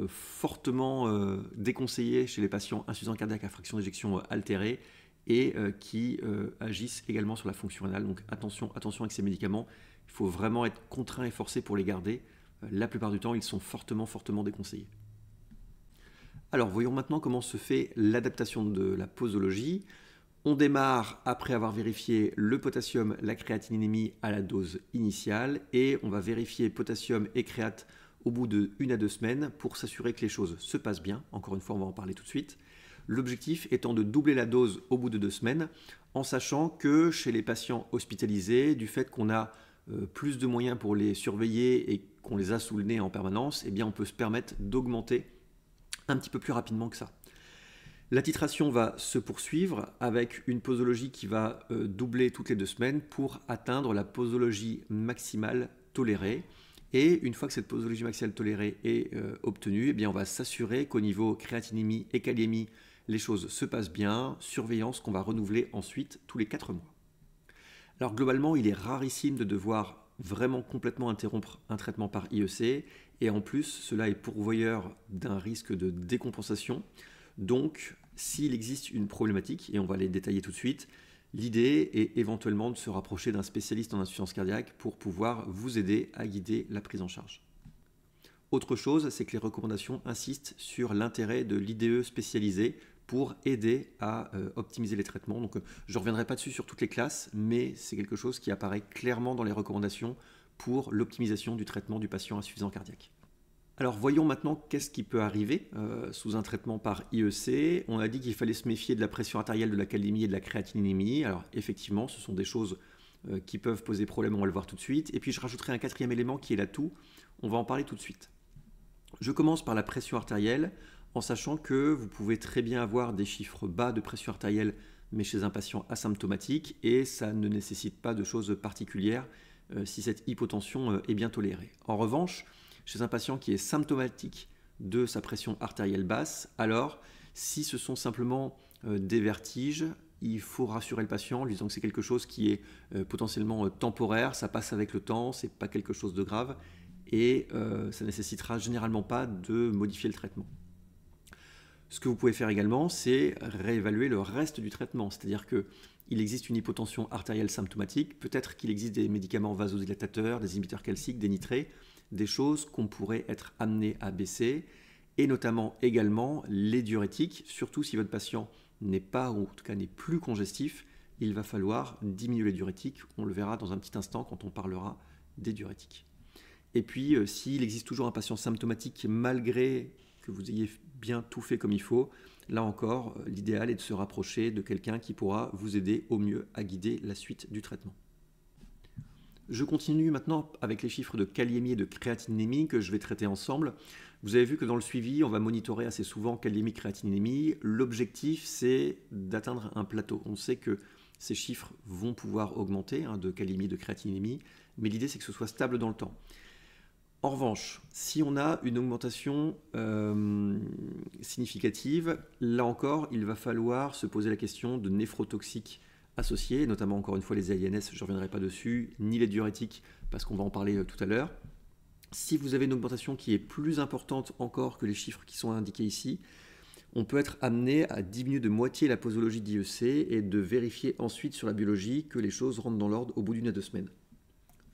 fortement déconseillés chez les patients insuffisants cardiaques à fraction d'éjection altérée et qui agissent également sur la fonction rénale. Donc attention avec ces médicaments, il faut vraiment être contraint et forcé pour les garder. La plupart du temps, ils sont fortement déconseillés. Alors voyons maintenant comment se fait l'adaptation de la posologie. On démarre après avoir vérifié le potassium, la créatinémie à la dose initiale et on va vérifier potassium et créate au bout de 1 à 2 semaines pour s'assurer que les choses se passent bien. Encore une fois, on va en parler tout de suite. L'objectif étant de doubler la dose au bout de 2 semaines en sachant que chez les patients hospitalisés, du fait qu'on a plus de moyens pour les surveiller et qu'on les a sous le nez en permanence, eh bien on peut se permettre d'augmenter un petit peu plus rapidement que ça. La titration va se poursuivre avec une posologie qui va doubler toutes les 2 semaines pour atteindre la posologie maximale tolérée. Et une fois que cette posologie maximale tolérée est obtenue, eh bien on va s'assurer qu'au niveau créatinémie et kaliémie, les choses se passent bien, surveillance qu'on va renouveler ensuite tous les 4 mois. Alors globalement, il est rarissime de devoir vraiment complètement interrompre un traitement par IEC, et en plus, cela est pourvoyeur d'un risque de décompensation. Donc, s'il existe une problématique, et on va les détailler tout de suite, l'idée est éventuellement de se rapprocher d'un spécialiste en insuffisance cardiaque pour pouvoir vous aider à guider la prise en charge. Autre chose, c'est que les recommandations insistent sur l'intérêt de l'IDE spécialisé pour aider à optimiser les traitements. Donc, je ne reviendrai pas dessus sur toutes les classes, mais c'est quelque chose qui apparaît clairement dans les recommandations pour l'optimisation du traitement du patient insuffisant cardiaque. Alors voyons maintenant qu'est-ce qui peut arriver sous un traitement par IEC. On a dit qu'il fallait se méfier de la pression artérielle, de la kaliémie et de la créatinémie. Alors effectivement, ce sont des choses qui peuvent poser problème, on va le voir tout de suite. Et puis je rajouterai un 4e élément qui est l'atout. On va en parler tout de suite. Je commence par la pression artérielle en sachant que vous pouvez très bien avoir des chiffres bas de pression artérielle mais chez un patient asymptomatique et ça ne nécessite pas de choses particulières si cette hypotension est bien tolérée. En revanche, chez un patient qui est symptomatique de sa pression artérielle basse, alors si ce sont simplement des vertiges, il faut rassurer le patient en lui disant que c'est quelque chose qui est potentiellement temporaire, ça passe avec le temps, c'est pas quelque chose de grave et ça ne nécessitera généralement pas de modifier le traitement. Ce que vous pouvez faire également, c'est réévaluer le reste du traitement, c'est-à-dire qu'il existe une hypotension artérielle symptomatique, peut-être qu'il existe des médicaments vasodilatateurs, des inhibiteurs calciques, des nitrés, des choses qu'on pourrait être amené à baisser, et notamment également les diurétiques, surtout si votre patient n'est pas, ou en tout cas n'est plus congestif, il va falloir diminuer les diurétiques, on le verra dans un petit instant quand on parlera des diurétiques. Et puis, s'il existe toujours un patient symptomatique malgré que vous ayez bien tout fait comme il faut, Là encore, l'idéal est de se rapprocher de quelqu'un qui pourra vous aider au mieux à guider la suite du traitement. Je continue maintenant avec les chiffres de kaliémie et de créatinémie que je vais traiter ensemble. Vous avez vu que dans le suivi, on va monitorer assez souvent kaliémie, créatinémie. L'objectif, c'est d'atteindre un plateau. On sait que ces chiffres vont pouvoir augmenter de kaliémie, de créatinémie, mais l'idée, c'est que ce soit stable dans le temps. En revanche, si on a une augmentation significative, là encore, il va falloir se poser la question de néphrotoxiques associés, notamment encore une fois les AINS, je ne reviendrai pas dessus, ni les diurétiques, parce qu'on va en parler tout à l'heure. Si vous avez une augmentation qui est plus importante encore que les chiffres qui sont indiqués ici, on peut être amené à diminuer de moitié la posologie d'IEC et de vérifier ensuite sur la biologie que les choses rentrent dans l'ordre au bout d'1 à 2 semaines.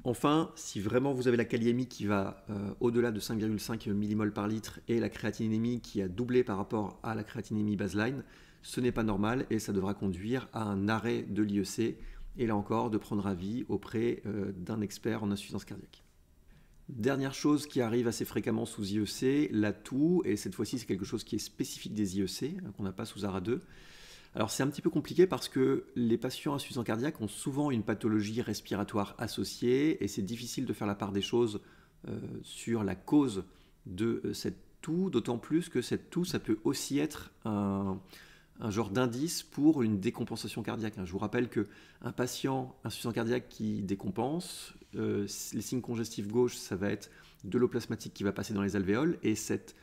Enfin, si vraiment vous avez la kaliémie qui va au-delà de 5,5 mmol par litre et la créatinémie qui a doublé par rapport à la créatinémie baseline, ce n'est pas normal et ça devra conduire à un arrêt de l'IEC et là encore de prendre avis auprès d'un expert en insuffisance cardiaque. Dernière chose qui arrive assez fréquemment sous IEC, la toux, et cette fois-ci c'est quelque chose qui est spécifique des IEC, qu'on n'a pas sous ARA2. Alors c'est un petit peu compliqué parce que les patients insuffisants cardiaques ont souvent une pathologie respiratoire associée et c'est difficile de faire la part des choses sur la cause de cette toux, d'autant plus que cette toux, ça peut aussi être un genre d'indice pour une décompensation cardiaque. Je vous rappelle qu'un patient insuffisant cardiaque qui décompense, les signes congestifs gauches, ça va être de l'eau plasmatique qui va passer dans les alvéoles et cette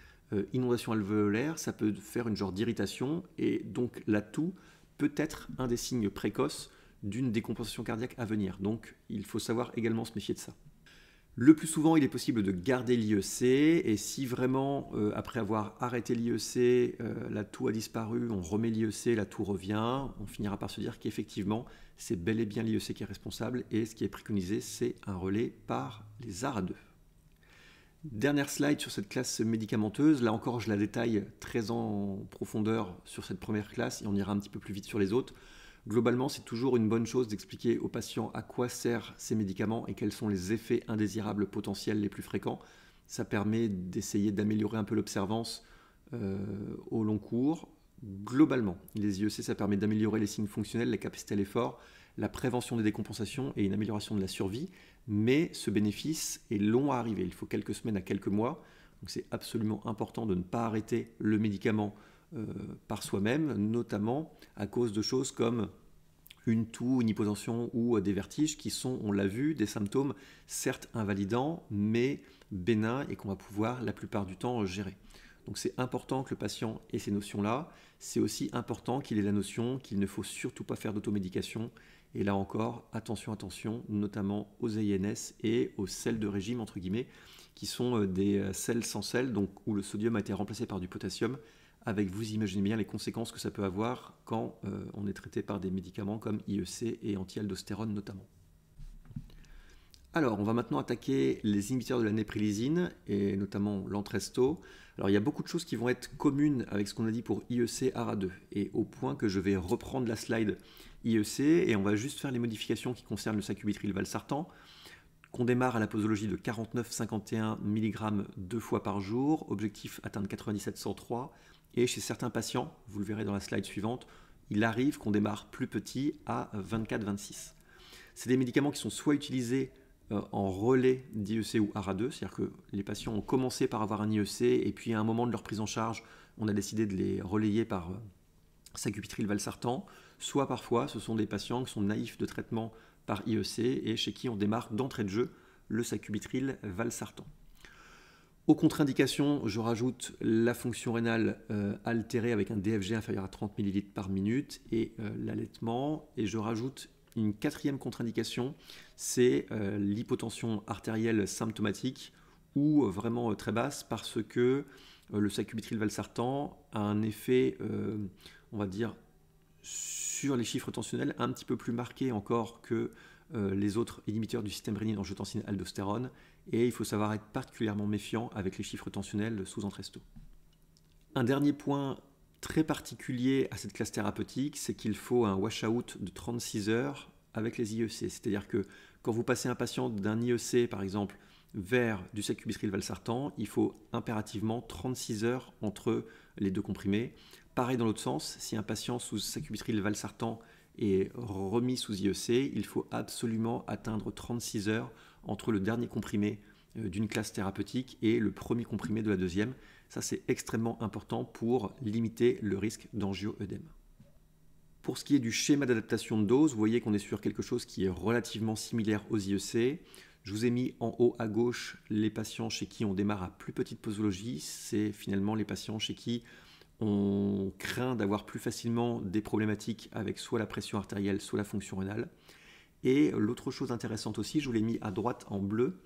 inondation alvéolaire, ça peut faire une genre d'irritation et donc la toux peut être un des signes précoces d'une décompensation cardiaque à venir. Donc il faut savoir également se méfier de ça. Le plus souvent, il est possible de garder l'IEC et si vraiment, après avoir arrêté l'IEC, la toux a disparu, on remet l'IEC, la toux revient, on finira par se dire qu'effectivement, c'est bel et bien l'IEC qui est responsable et ce qui est préconisé, c'est un relais par les ARA2. Dernière slide sur cette classe médicamenteuse. Là encore, je la détaille très en profondeur sur cette première classe et on ira un petit peu plus vite sur les autres. Globalement, c'est toujours une bonne chose d'expliquer aux patients à quoi servent ces médicaments et quels sont les effets indésirables potentiels les plus fréquents. Ça permet d'essayer d'améliorer un peu l'observance au long cours. Globalement, les IEC, ça permet d'améliorer les signes fonctionnels, la capacité à l'effort, la prévention des décompensations et une amélioration de la survie. Mais ce bénéfice est long à arriver. Il faut quelques semaines à quelques mois. Donc c'est absolument important de ne pas arrêter le médicament par soi-même, notamment à cause de choses comme une toux, une hypotension ou des vertiges qui sont, on l'a vu, des symptômes certes invalidants, mais bénins et qu'on va pouvoir la plupart du temps gérer. Donc c'est important que le patient ait ces notions-là. C'est aussi important qu'il ait la notion qu'il ne faut surtout pas faire d'automédication. Et là encore, attention, attention, notamment aux AINS et aux sels de régime, entre guillemets, qui sont des sels sans sel, donc où le sodium a été remplacé par du potassium, avec, vous imaginez bien, les conséquences que ça peut avoir quand on est traité par des médicaments comme IEC et anti-aldostérone notamment. Alors, on va maintenant attaquer les inhibiteurs de la néprilysine, et notamment l'Entresto. Alors, il y a beaucoup de choses qui vont être communes avec ce qu'on a dit pour IEC ARA2, et au point que je vais reprendre la slide IEC, et on va juste faire les modifications qui concernent le sacubitril/valsartan, qu'on démarre à la posologie de 49-51 mg 2 fois par jour, objectif atteindre 97-103, et chez certains patients, vous le verrez dans la slide suivante, il arrive qu'on démarre plus petit à 24-26. C'est des médicaments qui sont soit utilisés en relais d'IEC ou ARA2, c'est-à-dire que les patients ont commencé par avoir un IEC et puis à un moment de leur prise en charge, on a décidé de les relayer par sacubitril/valsartan, soit parfois ce sont des patients qui sont naïfs de traitement par IEC et chez qui on démarre d'entrée de jeu le sacubitril/valsartan. Aux contre-indications, je rajoute la fonction rénale altérée avec un DFG inférieur à 30 ml par minute et l'allaitement. Et je rajoute une quatrième contre-indication, c'est l'hypotension artérielle symptomatique ou vraiment très basse parce que le sacubitril/valsartan a un effet, on va dire, sur les chiffres tensionnels un petit peu plus marqué encore que les autres inhibiteurs du système rénine-angiotensine-aldostérone et il faut savoir être particulièrement méfiant avec les chiffres tensionnels sous Entresto. Un dernier point très particulier à cette classe thérapeutique, c'est qu'il faut un washout de 36 heures avec les IEC. C'est-à-dire que quand vous passez un patient d'un IEC, par exemple, vers du sacubitril/valsartan, il faut impérativement 36 heures entre les deux comprimés Pareil dans l'autre sens, si un patient sous sacubitril/valsartan est remis sous IEC, il faut absolument atteindre 36 heures entre le dernier comprimé d'une classe thérapeutique et le premier comprimé de la deuxième. Ça, c'est extrêmement important pour limiter le risque d'angio-œdème. Pour ce qui est du schéma d'adaptation de dose, vous voyez qu'on est sur quelque chose qui est relativement similaire aux IEC. Je vous ai mis en haut à gauche les patients chez qui on démarre à plus petite posologie. C'est finalement les patients chez qui on craint d'avoir plus facilement des problématiques avec soit la pression artérielle, soit la fonction rénale. Et l'autre chose intéressante aussi, je vous l'ai mis à droite en bleu,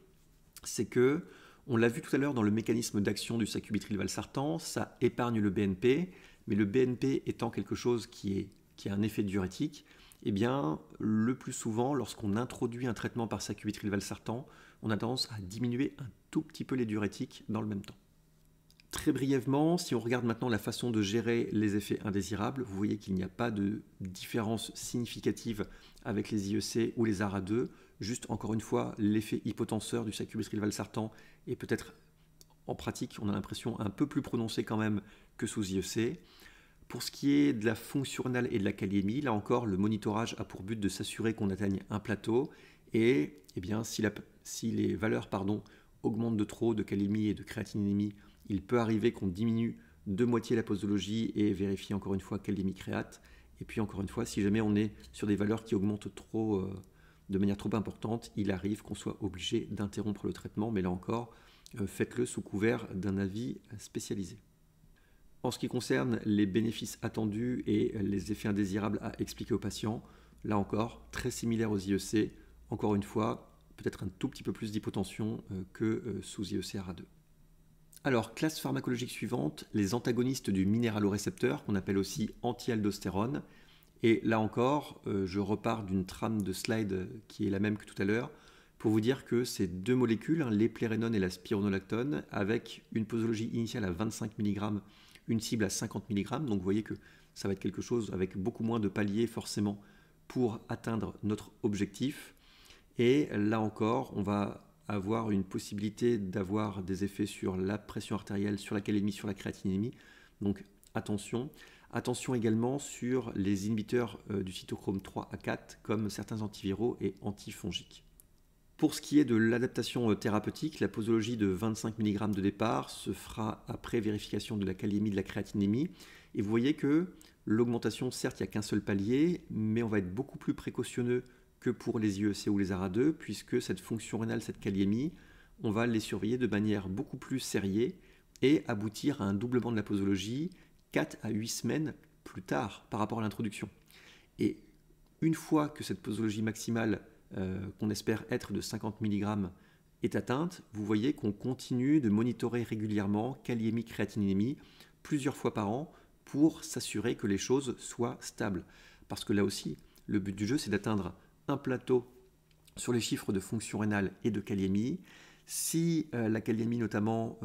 c'est que, on l'a vu tout à l'heure dans le mécanisme d'action du sacubitril/valsartan, ça épargne le BNP, mais le BNP étant quelque chose qui a un effet diurétique, eh bien, le plus souvent, lorsqu'on introduit un traitement par sacubitril/valsartan, on a tendance à diminuer un tout petit peu les diurétiques dans le même temps. Très brièvement, si on regarde maintenant la façon de gérer les effets indésirables, vous voyez qu'il n'y a pas de différence significative avec les IEC ou les ARA2. Juste, encore une fois, l'effet hypotenseur du sacubitril/valsartan est peut-être, en pratique, on a l'impression un peu plus prononcé quand même que sous IEC. Pour ce qui est de la fonction rénale et de la kaliémie, là encore, le monitorage a pour but de s'assurer qu'on atteigne un plateau. Et eh bien, si les valeurs augmentent de trop de kaliémie et de créatinémie, il peut arriver qu'on diminue de moitié la posologie et vérifier encore une fois kaliémie créate. Et puis encore une fois, si jamais on est sur des valeurs qui augmentent de manière trop importante, il arrive qu'on soit obligé d'interrompre le traitement. Mais là encore, faites-le sous couvert d'un avis spécialisé. En ce qui concerne les bénéfices attendus et les effets indésirables à expliquer aux patients, là encore, très similaire aux IEC, encore une fois, peut-être un tout petit peu plus d'hypotension que sous IEC ARA2. Alors, classe pharmacologique suivante, les antagonistes du minéralorécepteur, qu'on appelle aussi anti-aldostérone. Et là encore, je repars d'une trame de slide qui est la même que tout à l'heure, pour vous dire que ces deux molécules, l'éplérénone et la spironolactone, avec une posologie initiale à 25 mg, une cible à 50 mg, donc vous voyez que ça va être quelque chose avec beaucoup moins de paliers forcément pour atteindre notre objectif. Et là encore, on va avoir une possibilité d'avoir des effets sur la pression artérielle, sur la kaliémie, sur la créatinémie. Donc attention. Attention également sur les inhibiteurs du cytochrome 3 à 4, comme certains antiviraux et antifongiques. Pour ce qui est de l'adaptation thérapeutique, la posologie de 25 mg de départ se fera après vérification de la kaliémie, de la créatinémie. Et vous voyez que l'augmentation, certes, il n'y a qu'un seul palier, mais on va être beaucoup plus précautionneux que pour les IEC ou les ARA2, puisque cette fonction rénale, cette kaliémie, on va les surveiller de manière beaucoup plus sériée et aboutir à un doublement de la posologie 4 à 8 semaines plus tard par rapport à l'introduction. Et une fois que cette posologie maximale, qu'on espère être de 50 mg, est atteinte, vous voyez qu'on continue de monitorer régulièrement kaliémie, créatinémie plusieurs fois par an pour s'assurer que les choses soient stables. Parce que là aussi, le but du jeu, c'est d'atteindre un plateau sur les chiffres de fonction rénale et de kaliémie. Si la kaliémie notamment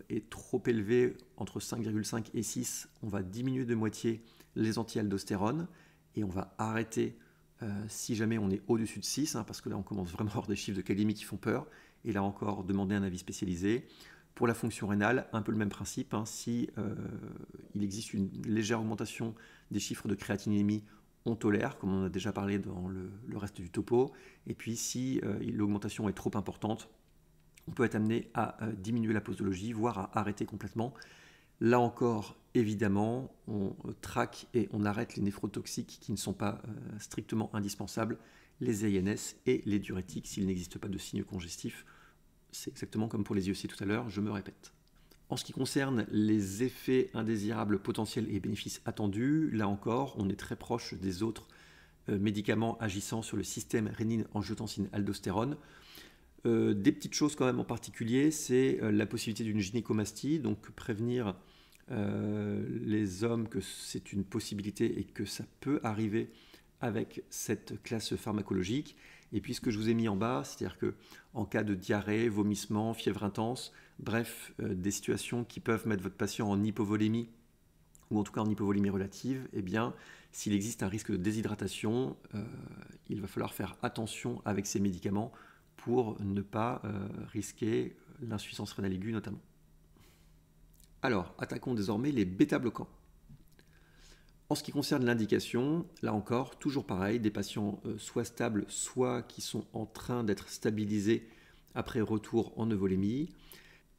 est trop élevée, entre 5,5 et 6, on va diminuer de moitié les anti-aldostérones et on va arrêter si jamais on est au-dessus de 6, parce que là on commence vraiment à avoir des chiffres de kaliémie qui font peur, et là encore demander un avis spécialisé. Pour la fonction rénale, un peu le même principe, si il existe une légère augmentation des chiffres de créatinémie, on tolère, comme on a déjà parlé dans le reste du topo, et puis si l'augmentation est trop importante, on peut être amené à diminuer la posologie, voire à arrêter complètement. Là encore, évidemment, on traque et on arrête les néphrotoxiques qui ne sont pas strictement indispensables, les ANS et les diurétiques s'il n'existe pas de signe congestif. C'est exactement comme pour les IEC tout à l'heure, je me répète. En ce qui concerne les effets indésirables potentiels et bénéfices attendus, là encore, on est très proche des autres médicaments agissant sur le système rénine-angiotensine-aldostérone. Des petites choses quand même en particulier, c'est la possibilité d'une gynécomastie, donc prévenir les hommes que c'est une possibilité et que ça peut arriver avec cette classe pharmacologique. Et puis ce que je vous ai mis en bas, c'est-à-dire qu'en cas de diarrhée, vomissement, fièvre intense, bref, des situations qui peuvent mettre votre patient en hypovolémie, ou en tout cas en hypovolémie relative, eh bien, s'il existe un risque de déshydratation, il va falloir faire attention avec ces médicaments pour ne pas risquer l'insuffisance rénale aiguë notamment. Alors, attaquons désormais les bêta-bloquants. En ce qui concerne l'indication, là encore, toujours pareil, des patients soit stables, soit qui sont en train d'être stabilisés après retour en euvolémie.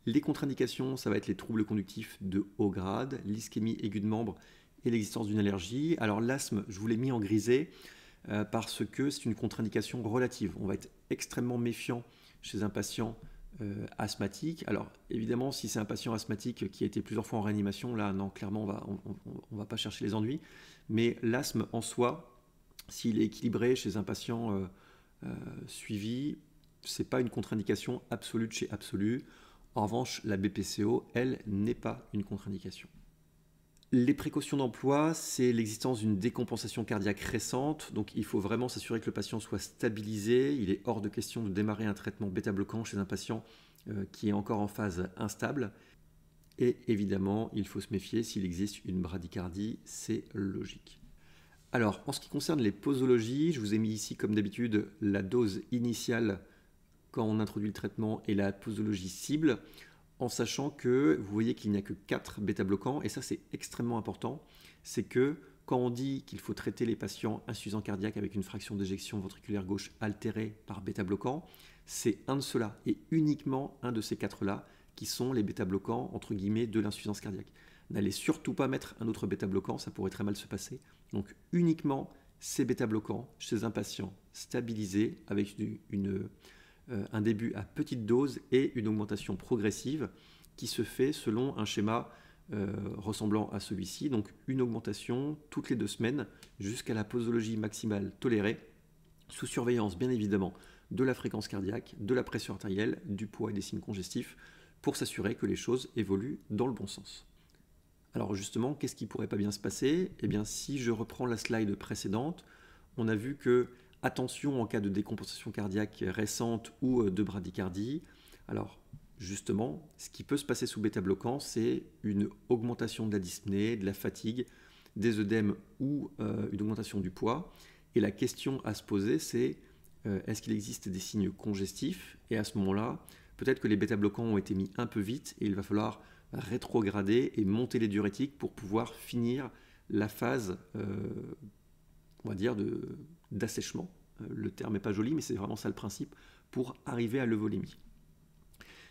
Les contre-indications, ça va être les troubles conductifs de haut grade, l'ischémie aiguë de membre et l'existence d'une allergie. Alors l'asthme, je vous l'ai mis en grisé parce que c'est une contre-indication relative. On va être extrêmement méfiant chez un patient asthmatique. Alors évidemment, si c'est un patient asthmatique qui a été plusieurs fois en réanimation, là non, clairement on va pas chercher les ennuis. Mais l'asthme en soi, s'il est équilibré chez un patient suivi, c'est pas une contre-indication absolue de chez absolu. En revanche, la BPCO, elle, n'est pas une contre-indication. Les précautions d'emploi, c'est l'existence d'une décompensation cardiaque récente, donc il faut vraiment s'assurer que le patient soit stabilisé. Il est hors de question de démarrer un traitement bêta-bloquant chez un patient qui est encore en phase instable. Et évidemment, il faut se méfier s'il existe une bradycardie, c'est logique. Alors, en ce qui concerne les posologies, je vous ai mis ici, comme d'habitude, la dose initiale quand on introduit le traitement et la posologie cible, en sachant que vous voyez qu'il n'y a que 4 bêta-bloquants, et ça c'est extrêmement important, c'est que quand on dit qu'il faut traiter les patients insuffisants cardiaques avec une fraction d'éjection ventriculaire gauche altérée par bêta-bloquant, c'est un de ceux-là, et uniquement un de ces 4-là, qui sont les bêta-bloquants, entre guillemets, de l'insuffisance cardiaque. N'allez surtout pas mettre un autre bêta-bloquant, ça pourrait très mal se passer. Donc uniquement ces bêta-bloquants chez un patient stabilisé avec un début à petite dose et une augmentation progressive qui se fait selon un schéma ressemblant à celui-ci. Donc une augmentation toutes les 2 semaines jusqu'à la posologie maximale tolérée, sous surveillance bien évidemment de la fréquence cardiaque, de la pression artérielle, du poids et des signes congestifs, pour s'assurer que les choses évoluent dans le bon sens. Alors justement, qu'est-ce qui pourrait pas bien se passer? Eh bien, si je reprends la slide précédente, on a vu que attention en cas de décompensation cardiaque récente ou de bradycardie. Alors justement, ce qui peut se passer sous bêta-bloquant, c'est une augmentation de la dyspnée, de la fatigue, des œdèmes ou une augmentation du poids. Et la question à se poser, c'est est-ce qu'il existe des signes congestifs? Et à ce moment-là, peut-être que les bêta-bloquants ont été mis un peu vite et il va falloir rétrograder et monter les diurétiques pour pouvoir finir la phase, on va dire, d'assèchement. Le terme n'est pas joli, mais c'est vraiment ça le principe, pour arriver à l'euvolémie.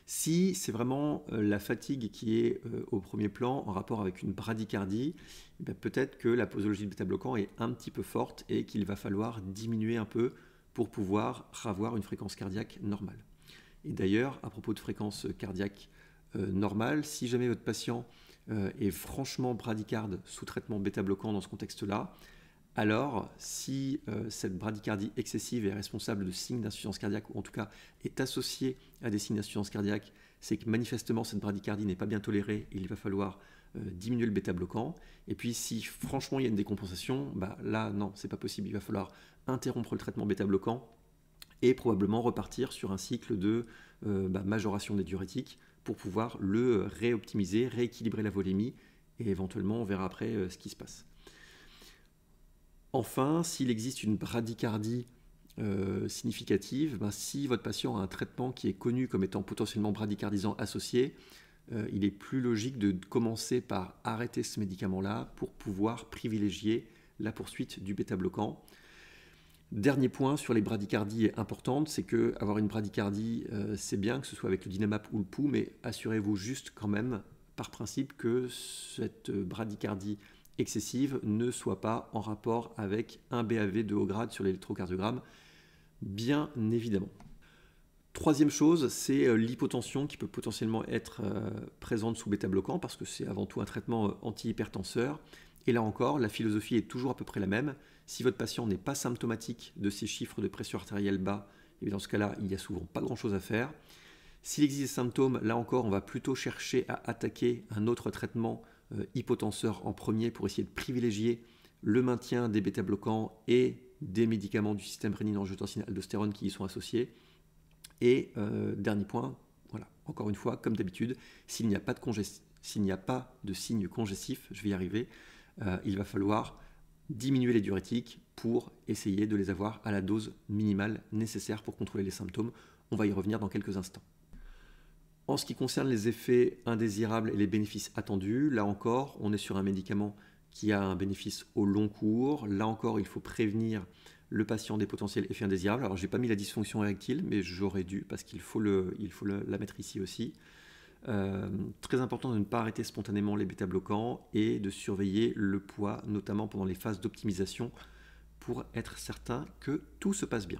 Si c'est vraiment la fatigue qui est au premier plan en rapport avec une bradycardie, peut-être que la posologie de bêta-bloquant est un petit peu forte et qu'il va falloir diminuer un peu pour pouvoir avoir une fréquence cardiaque normale. Et d'ailleurs, à propos de fréquence cardiaque normale, si jamais votre patient est franchement bradycarde sous traitement bêta-bloquant dans ce contexte-là, alors si cette bradycardie excessive est responsable de signes d'insuffisance cardiaque, ou en tout cas est associée à des signes d'insuffisance cardiaque, c'est que manifestement cette bradycardie n'est pas bien tolérée et il va falloir diminuer le bêta-bloquant. Et puis si franchement il y a une décompensation, là non, c'est pas possible, il va falloir interrompre le traitement bêta-bloquant et probablement repartir sur un cycle de majoration des diurétiques pour pouvoir le réoptimiser, rééquilibrer la volémie et éventuellement on verra après ce qui se passe. Enfin, s'il existe une bradycardie significative, si votre patient a un traitement qui est connu comme étant potentiellement bradycardisant associé, il est plus logique de commencer par arrêter ce médicament-là pour pouvoir privilégier la poursuite du bêta-bloquant. Dernier point sur les bradycardies importantes, c'est que avoir une bradycardie, c'est bien, que ce soit avec le Dynamap ou le POU, mais assurez-vous juste quand même, par principe, que cette bradycardie excessive ne soit pas en rapport avec un BAV de haut grade sur l'électrocardiogramme, bien évidemment. Troisième chose, c'est l'hypotension qui peut potentiellement être présente sous bêta-bloquant parce que c'est avant tout un traitement antihypertenseur. Et là encore, la philosophie est toujours à peu près la même. Si votre patient n'est pas symptomatique de ces chiffres de pression artérielle bas, et dans ce cas-là, il n'y a souvent pas grand-chose à faire. S'il existe des symptômes, là encore, on va plutôt chercher à attaquer un autre traitement hypotenseur en premier pour essayer de privilégier le maintien des bêta-bloquants et des médicaments du système rénine-angiotensine-aldostérone qui y sont associés. Et dernier point, voilà, encore une fois, comme d'habitude, s'il n'y a pas de signes congestifs, je vais y arriver, il va falloir diminuer les diurétiques pour essayer de les avoir à la dose minimale nécessaire pour contrôler les symptômes. On va y revenir dans quelques instants. En ce qui concerne les effets indésirables et les bénéfices attendus, là encore, on est sur un médicament qui a un bénéfice au long cours. Là encore, il faut prévenir le patient des potentiels effets indésirables. Alors, je n'ai pas mis la dysfonction érectile, mais j'aurais dû, parce qu'il faut, la mettre ici aussi. Très important de ne pas arrêter spontanément les bêta-bloquants et de surveiller le poids, notamment pendant les phases d'optimisation, pour être certain que tout se passe bien.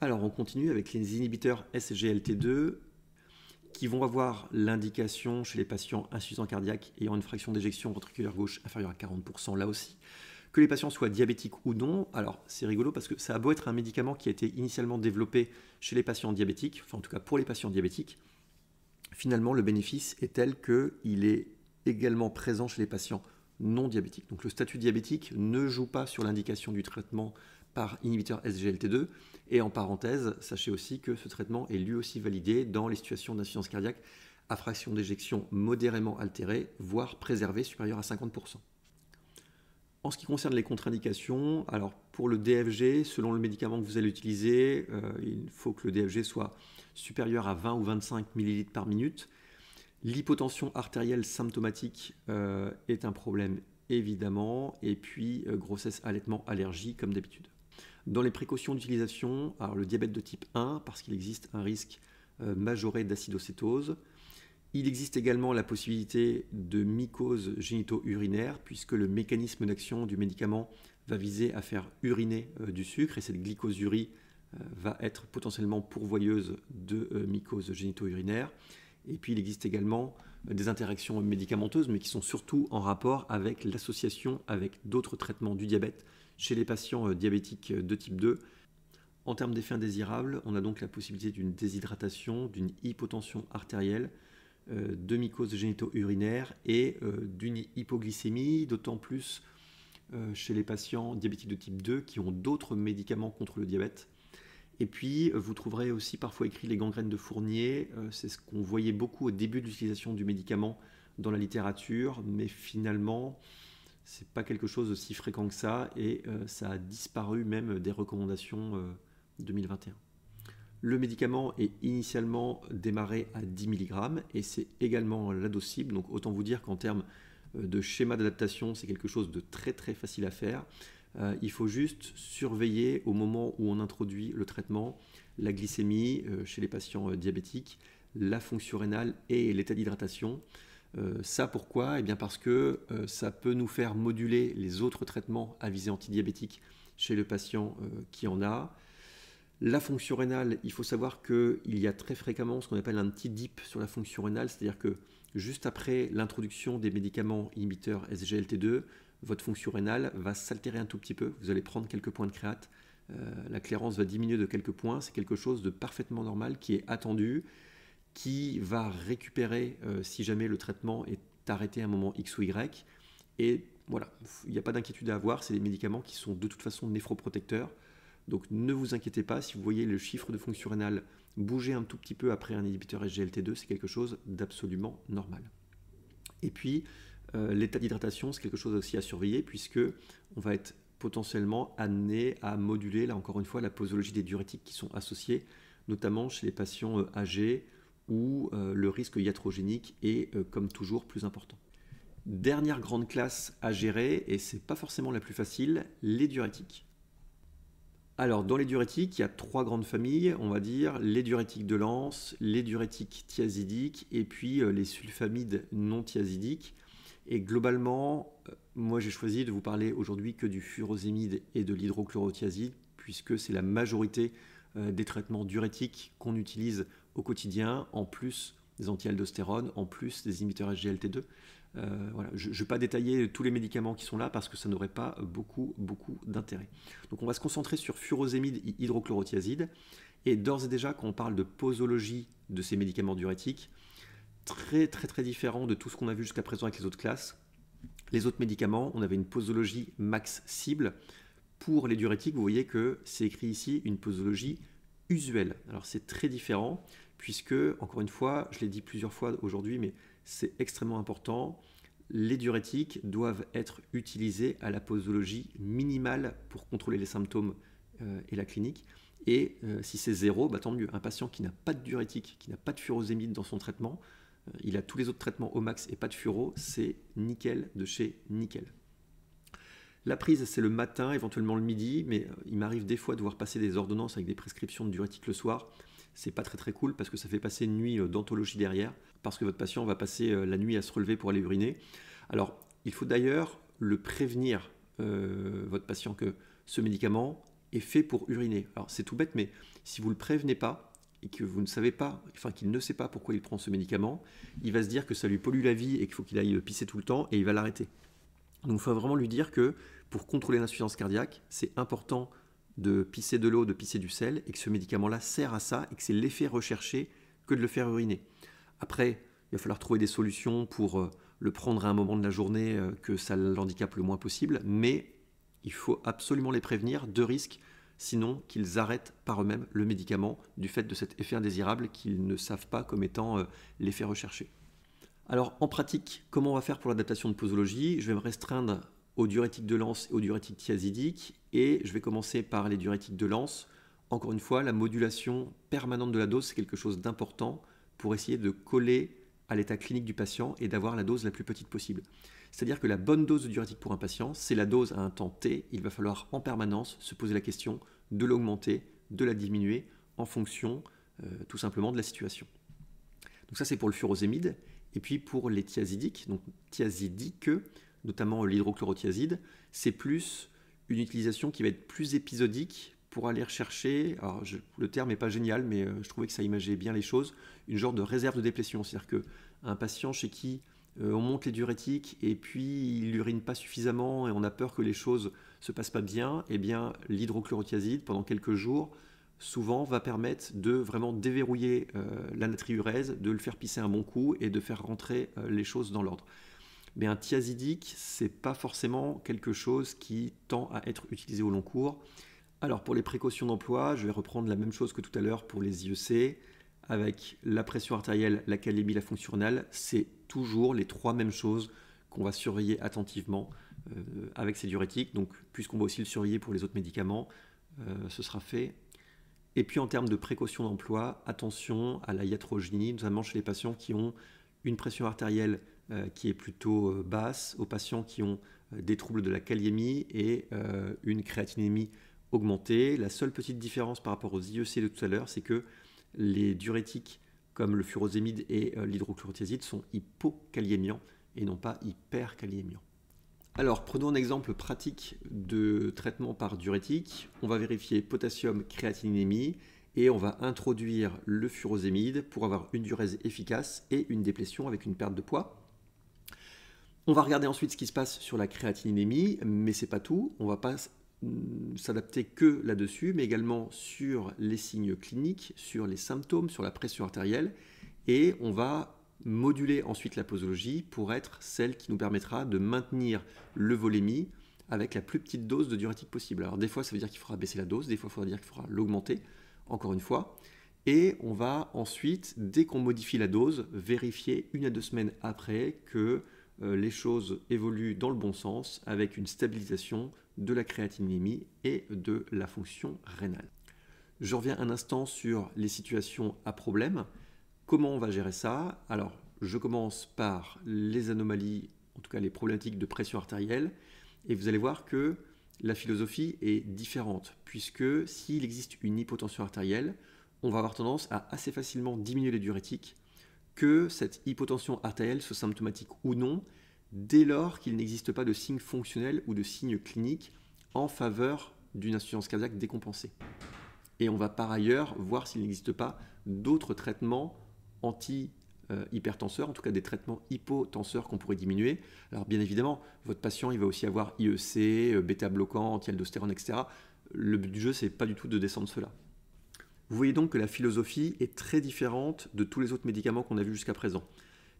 Alors, on continue avec les inhibiteurs SGLT2 qui vont avoir l'indication chez les patients insuffisants cardiaques ayant une fraction d'éjection ventriculaire gauche inférieure à 40%, là aussi, que les patients soient diabétiques ou non. Alors, c'est rigolo parce que ça a beau être un médicament qui a été initialement développé chez les patients diabétiques, enfin en tout cas pour les patients diabétiques, finalement, le bénéfice est tel qu'il est également présent chez les patients non diabétiques. Donc le statut diabétique ne joue pas sur l'indication du traitement par inhibiteur SGLT2. Et en parenthèse, sachez aussi que ce traitement est lui aussi validé dans les situations d'insuffisance cardiaque à fraction d'éjection modérément altérée, voire préservée, supérieure à 50%. En ce qui concerne les contre-indications, alors pour le DFG, selon le médicament que vous allez utiliser, il faut que le DFG soit supérieur à 20 ou 25 ml par minute. L'hypotension artérielle symptomatique est un problème évidemment, et puis grossesse, allaitement, allergie comme d'habitude. Dans les précautions d'utilisation, alors le diabète de type 1, parce qu'il existe un risque majoré d'acidocétose. Il existe également la possibilité de mycose génito-urinaire, puisque le mécanisme d'action du médicament va viser à faire uriner du sucre, et cette glycosurie va être potentiellement pourvoyeuse de mycose génito-urinaire. Et puis il existe également des interactions médicamenteuses, mais qui sont surtout en rapport avec l'association avec d'autres traitements du diabète chez les patients diabétiques de type 2. En termes d'effets indésirables, on a donc la possibilité d'une déshydratation, d'une hypotension artérielle, de mycose génito-urinaire et d'une hypoglycémie, d'autant plus chez les patients diabétiques de type 2 qui ont d'autres médicaments contre le diabète. Et puis, vous trouverez aussi parfois écrit les gangrènes de Fournier. C'est ce qu'on voyait beaucoup au début de l'utilisation du médicament dans la littérature, mais finalement, ce n'est pas quelque chose aussi fréquent que ça, et ça a disparu même des recommandations 2021. Le médicament est initialement démarré à 10 mg, et c'est également la dose cible, donc autant vous dire qu'en termes de schéma d'adaptation, c'est quelque chose de très très facile à faire. Il faut juste surveiller au moment où on introduit le traitement la glycémie chez les patients diabétiques, la fonction rénale et l'état d'hydratation. Ça pourquoi? Eh bien parce que ça peut nous faire moduler les autres traitements à visée antidiabétique chez le patient qui en a. La fonction rénale, il faut savoir qu'il y a très fréquemment ce qu'on appelle un petit dip sur la fonction rénale, c'est-à-dire que juste après l'introduction des médicaments inhibiteurs SGLT2, votre fonction rénale va s'altérer un tout petit peu, vous allez prendre quelques points de créate, la clairance va diminuer de quelques points, c'est quelque chose de parfaitement normal qui est attendu, qui va récupérer si jamais le traitement est arrêté à un moment X ou Y. Et voilà, il n'y a pas d'inquiétude à avoir, c'est des médicaments qui sont de toute façon néphroprotecteurs. Donc ne vous inquiétez pas, si vous voyez le chiffre de fonction rénale bouger un tout petit peu après un inhibiteur SGLT2, c'est quelque chose d'absolument normal. Et puis, l'état d'hydratation, c'est quelque chose aussi à surveiller, puisque on va être potentiellement amené à moduler, là encore une fois, la posologie des diurétiques qui sont associés, notamment chez les patients âgés, où le risque iatrogénique est, comme toujours, plus important. Dernière grande classe à gérer, et c'est pas forcément la plus facile, les diurétiques. Alors, dans les diurétiques, il y a trois grandes familles, on va dire, les diurétiques de Lens, les diurétiques thiazidiques, et puis les sulfamides non thiazidiques. Et globalement, moi j'ai choisi de vous parler aujourd'hui que du furosémide et de l'hydrochlorothiazide, puisque c'est la majorité des traitements diurétiques qu'on utilise au quotidien, en plus des antialdostérones, en plus des inhibiteurs SGLT2. Voilà. Je ne vais pas détailler tous les médicaments qui sont là parce que ça n'aurait pas beaucoup d'intérêt. Donc on va se concentrer sur furosémide et hydrochlorothiazide. Et d'ores et déjà, quand on parle de posologie de ces médicaments diurétiques, très différent de tout ce qu'on a vu jusqu'à présent avec les autres classes. Les autres médicaments, on avait une posologie max cible. Pour les diurétiques, vous voyez que c'est écrit ici une posologie usuelle. Alors c'est très différent puisque, encore une fois, je l'ai dit plusieurs fois aujourd'hui, mais c'est extrêmement important, les diurétiques doivent être utilisés à la posologie minimale pour contrôler les symptômes et la clinique. Et si c'est 0, bah, tant mieux. Un patient qui n'a pas de diurétique, qui n'a pas de furosémide dans son traitement, il a tous les autres traitements au max et pas de furo, c'est nickel de chez nickel. La prise, c'est le matin, éventuellement le midi, mais il m'arrive des fois de devoir passer des ordonnances avec des prescriptions de diurétiques le soir. C'est pas très cool parce que ça fait passer une nuit d'anthologie derrière, parce que votre patient va passer la nuit à se relever pour aller uriner. Alors, il faut d'ailleurs le prévenir, votre patient, que ce médicament est fait pour uriner. Alors, c'est tout bête, mais si vous ne le prévenez pas, et que vous ne savez pas, enfin qu'il ne sait pas pourquoi il prend ce médicament, il va se dire que ça lui pollue la vie et qu'il faut qu'il aille pisser tout le temps et il va l'arrêter. Donc il faut vraiment lui dire que pour contrôler l'insuffisance cardiaque, c'est important de pisser de l'eau, de pisser du sel, et que ce médicament-là sert à ça, et que c'est l'effet recherché que de le faire uriner. Après, il va falloir trouver des solutions pour le prendre à un moment de la journée que ça l'handicape le moins possible, mais il faut absolument les prévenir de risques, sinon qu'ils arrêtent par eux-mêmes le médicament du fait de cet effet indésirable qu'ils ne savent pas comme étant l'effet recherché. Alors en pratique, comment on va faire pour l'adaptation de posologie? Je vais me restreindre aux diurétiques de Lens et aux diurétiques thiazidiques, et je vais commencer par les diurétiques de Lens. Encore une fois, la modulation permanente de la dose, c'est quelque chose d'important pour essayer de coller à l'état clinique du patient et d'avoir la dose la plus petite possible. C'est-à-dire que la bonne dose de diurétique pour un patient, c'est la dose à un temps T. Il va falloir en permanence se poser la question de l'augmenter, de la diminuer en fonction tout simplement de la situation. Donc ça, c'est pour le furosémide. Et puis pour les thiazidiques, donc thiazidiques, notamment l'hydrochlorothiazide, c'est plus une utilisation qui va être plus épisodique pour aller rechercher, alors le terme n'est pas génial, mais je trouvais que ça imageait bien les choses, une genre de réserve de déplétion. C'est-à-dire qu'un patient chez qui on monte les diurétiques et puis il n'urine pas suffisamment et on a peur que les choses ne se passent pas bien, eh bien l'hydrochlorothiazide, pendant quelques jours, souvent va permettre de vraiment déverrouiller la natriurèse, de le faire pisser un bon coup et de faire rentrer les choses dans l'ordre. Mais un thiazidique, ce n'est pas forcément quelque chose qui tend à être utilisé au long cours. Alors pour les précautions d'emploi, je vais reprendre la même chose que tout à l'heure pour les IEC. Avec la pression artérielle, la kaliémie, la fonction rénale, c'est toujours les trois mêmes choses qu'on va surveiller attentivement avec ces diurétiques. Donc puisqu'on va aussi le surveiller pour les autres médicaments, ce sera fait. Et puis en termes de précaution d'emploi, attention à la iatrogénie, notamment chez les patients qui ont une pression artérielle qui est plutôt basse, aux patients qui ont des troubles de la kaliémie et une créatinémie augmentée. La seule petite différence par rapport aux IEC de tout à l'heure, c'est que les diurétiques comme le furosémide et l'hydrochlorothiazide sont hypokaliémiants et non pas hyperkaliémiants. Alors, prenons un exemple pratique de traitement par diurétique. On va vérifier potassium, créatinémie et on va introduire le furosémide pour avoir une diurèse efficace et une déplétion avec une perte de poids. On va regarder ensuite ce qui se passe sur la créatinémie, mais c'est pas tout. On ne va pas s'adapter que là-dessus, mais également sur les signes cliniques, sur les symptômes, sur la pression artérielle, et on va moduler ensuite la posologie pour être celle qui nous permettra de maintenir le volémie avec la plus petite dose de diurétique possible. Alors des fois ça veut dire qu'il faudra baisser la dose, des fois il faudra dire qu'il faudra l'augmenter, encore une fois, et on va ensuite, dès qu'on modifie la dose, vérifier 1 à 2 semaines après que les choses évoluent dans le bon sens avec une stabilisation de la créatinémie et de la fonction rénale. Je reviens un instant sur les situations à problème. Comment on va gérer ça? Alors, je commence par les anomalies, en tout cas les problématiques de pression artérielle, et vous allez voir que la philosophie est différente, puisque s'il existe une hypotension artérielle, on va avoir tendance à assez facilement diminuer les diurétiques, que cette hypotension artérielle soit symptomatique ou non, dès lors qu'il n'existe pas de signes fonctionnels ou de signes cliniques en faveur d'une insuffisance cardiaque décompensée. Et on va par ailleurs voir s'il n'existe pas d'autres traitements anti-hypertenseurs, en tout cas des traitements hypotenseurs qu'on pourrait diminuer. Alors bien évidemment, votre patient il va aussi avoir IEC, bêta-bloquant, anti-aldostérone, etc. Le but du jeu, c'est pas du tout de descendre cela. Vous voyez donc que la philosophie est très différente de tous les autres médicaments qu'on a vus jusqu'à présent.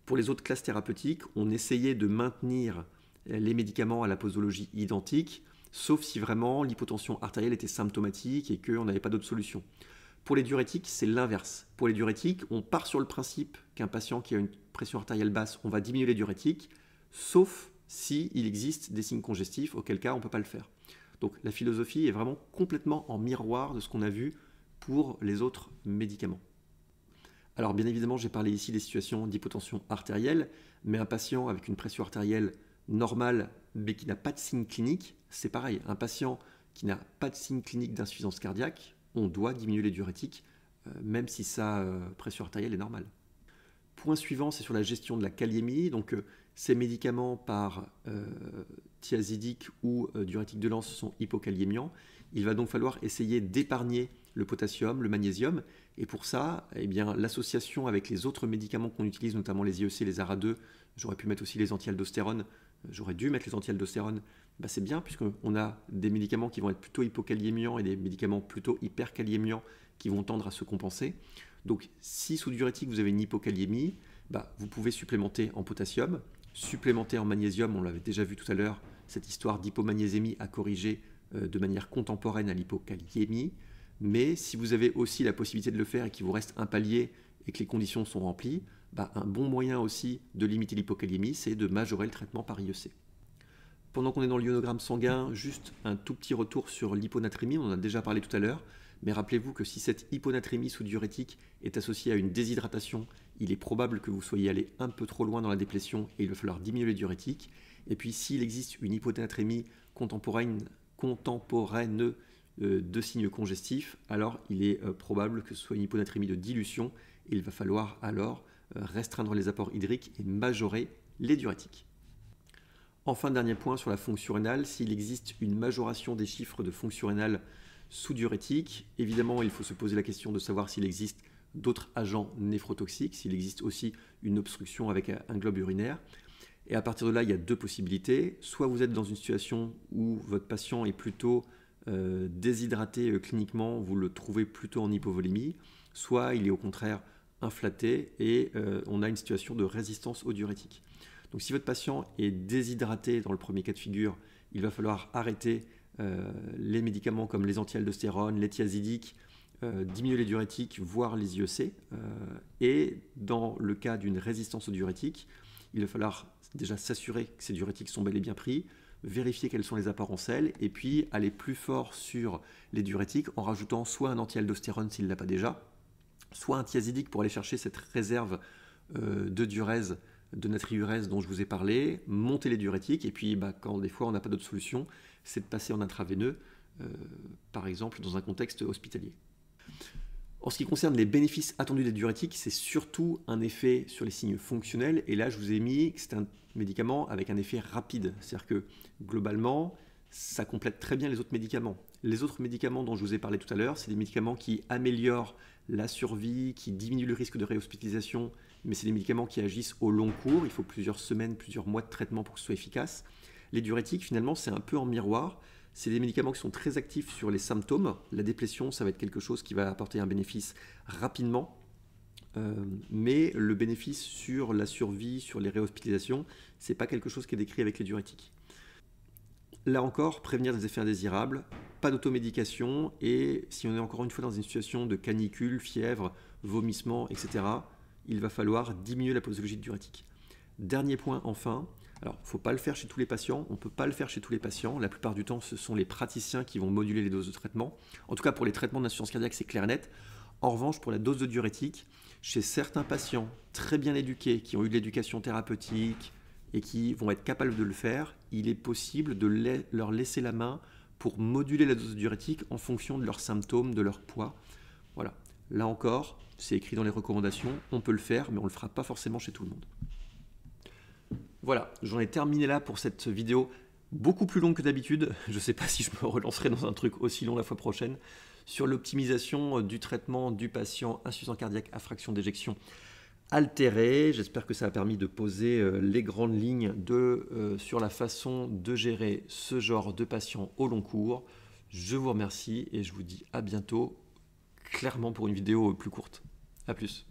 Pour les autres classes thérapeutiques, on essayait de maintenir les médicaments à la posologie identique, sauf si vraiment l'hypotension artérielle était symptomatique et qu'on n'avait pas d'autre solution. Pour les diurétiques, c'est l'inverse. Pour les diurétiques, on part sur le principe qu'un patient qui a une pression artérielle basse, on va diminuer les diurétiques, sauf s'il existe des signes congestifs, auquel cas on ne peut pas le faire. Donc la philosophie est vraiment complètement en miroir de ce qu'on a vu pour les autres médicaments. Alors bien évidemment, j'ai parlé ici des situations d'hypotension artérielle, mais un patient avec une pression artérielle normale, mais qui n'a pas de signe clinique, c'est pareil. Un patient qui n'a pas de signe clinique d'insuffisance cardiaque, on doit diminuer les diurétiques, même si sa pression artérielle est normale. Point suivant, c'est sur la gestion de la kaliémie. Donc, ces médicaments par thiazidique ou diurétique de Lens sont hypokaliémiants. Il va donc falloir essayer d'épargner le potassium, le magnésium. Et pour ça, eh bien, l'association avec les autres médicaments qu'on utilise, notamment les IEC, les ARA2, j'aurais pu mettre aussi les anti-aldostérone, j'aurais dû mettre les anti-aldostérone, bah c'est bien puisqu'on a des médicaments qui vont être plutôt hypokaliémiants et des médicaments plutôt hyperkaliémiants qui vont tendre à se compenser. Donc si sous diurétique vous avez une hypokaliémie, bah, vous pouvez supplémenter en potassium, supplémenter en magnésium, on l'avait déjà vu tout à l'heure, cette histoire d'hypomagnésémie à corriger de manière contemporaine à l'hypokaliémie. Mais si vous avez aussi la possibilité de le faire et qu'il vous reste un palier et que les conditions sont remplies, bah, un bon moyen aussi de limiter l'hypokaliémie, c'est de majorer le traitement par IEC. Pendant qu'on est dans l'ionogramme sanguin, juste un tout petit retour sur l'hyponatrémie, on en a déjà parlé tout à l'heure, mais rappelez-vous que si cette hyponatrémie sous diurétique est associée à une déshydratation, il est probable que vous soyez allé un peu trop loin dans la déplétion et il va falloir diminuer les diurétiques. Et puis s'il existe une hyponatrémie contemporaine de signes congestifs, alors il est probable que ce soit une hyponatrémie de dilution et il va falloir alors restreindre les apports hydriques et majorer les diurétiques. Enfin, dernier point sur la fonction rénale, s'il existe une majoration des chiffres de fonction rénale sous diurétique, évidemment il faut se poser la question de savoir s'il existe d'autres agents néphrotoxiques, s'il existe aussi une obstruction avec un globe urinaire. Et à partir de là, il y a deux possibilités. Soit vous êtes dans une situation où votre patient est plutôt déshydraté cliniquement, vous le trouvez plutôt en hypovolémie, soit il est au contraire inflaté et on a une situation de résistance aux diurétiques. Donc si votre patient est déshydraté dans le premier cas de figure, il va falloir arrêter les médicaments comme les anti-aldostérone, les thiazidiques, diminuer les diurétiques, voire les IEC. Et dans le cas d'une résistance aux diurétiques, il va falloir déjà s'assurer que ces diurétiques sont bel et bien pris, vérifier quels sont les apports en sel, et puis aller plus fort sur les diurétiques en rajoutant soit un anti-aldostérone s'il ne l'a pas déjà, soit un thiazidique pour aller chercher cette réserve de diurèse, de natriurèse dont je vous ai parlé, monter les diurétiques, et puis quand des fois on n'a pas d'autre solution, c'est de passer en intraveineux, par exemple dans un contexte hospitalier. En ce qui concerne les bénéfices attendus des diurétiques, c'est surtout un effet sur les signes fonctionnels, et là je vous ai mis que c'est un médicament avec un effet rapide, c'est-à-dire que globalement, ça complète très bien les autres médicaments. Les autres médicaments dont je vous ai parlé tout à l'heure, c'est des médicaments qui améliorent la survie, qui diminuent le risque de réhospitalisation, mais c'est des médicaments qui agissent au long cours, il faut plusieurs semaines, plusieurs mois de traitement pour que ce soit efficace. Les diurétiques, finalement, c'est un peu en miroir. C'est des médicaments qui sont très actifs sur les symptômes. La déplétion, ça va être quelque chose qui va apporter un bénéfice rapidement. Mais le bénéfice sur la survie, sur les réhospitalisations, ce n'est pas quelque chose qui est décrit avec les diurétiques. Là encore, prévenir des effets indésirables, pas d'automédication, et si on est encore une fois dans une situation de canicule, fièvre, vomissement, etc., il va falloir diminuer la posologie de diurétique. Dernier point enfin, alors il ne faut pas le faire chez tous les patients, on ne peut pas le faire chez tous les patients, la plupart du temps ce sont les praticiens qui vont moduler les doses de traitement. En tout cas pour les traitements d'insuffisance cardiaque c'est clair et net. En revanche pour la dose de diurétique, chez certains patients très bien éduqués, qui ont eu de l'éducation thérapeutique et qui vont être capables de le faire, il est possible de leur laisser la main pour moduler la dose de diurétique en fonction de leurs symptômes, de leur poids. Voilà, là encore, c'est écrit dans les recommandations, on peut le faire, mais on ne le fera pas forcément chez tout le monde. Voilà, j'en ai terminé là pour cette vidéo beaucoup plus longue que d'habitude. Je ne sais pas si je me relancerai dans un truc aussi long la fois prochaine sur l'optimisation du traitement du patient insuffisant cardiaque à fraction d'éjection altérée. J'espère que ça a permis de poser les grandes lignes sur la façon de gérer ce genre de patient au long cours. Je vous remercie et je vous dis à bientôt, clairement pour une vidéo plus courte. A plus.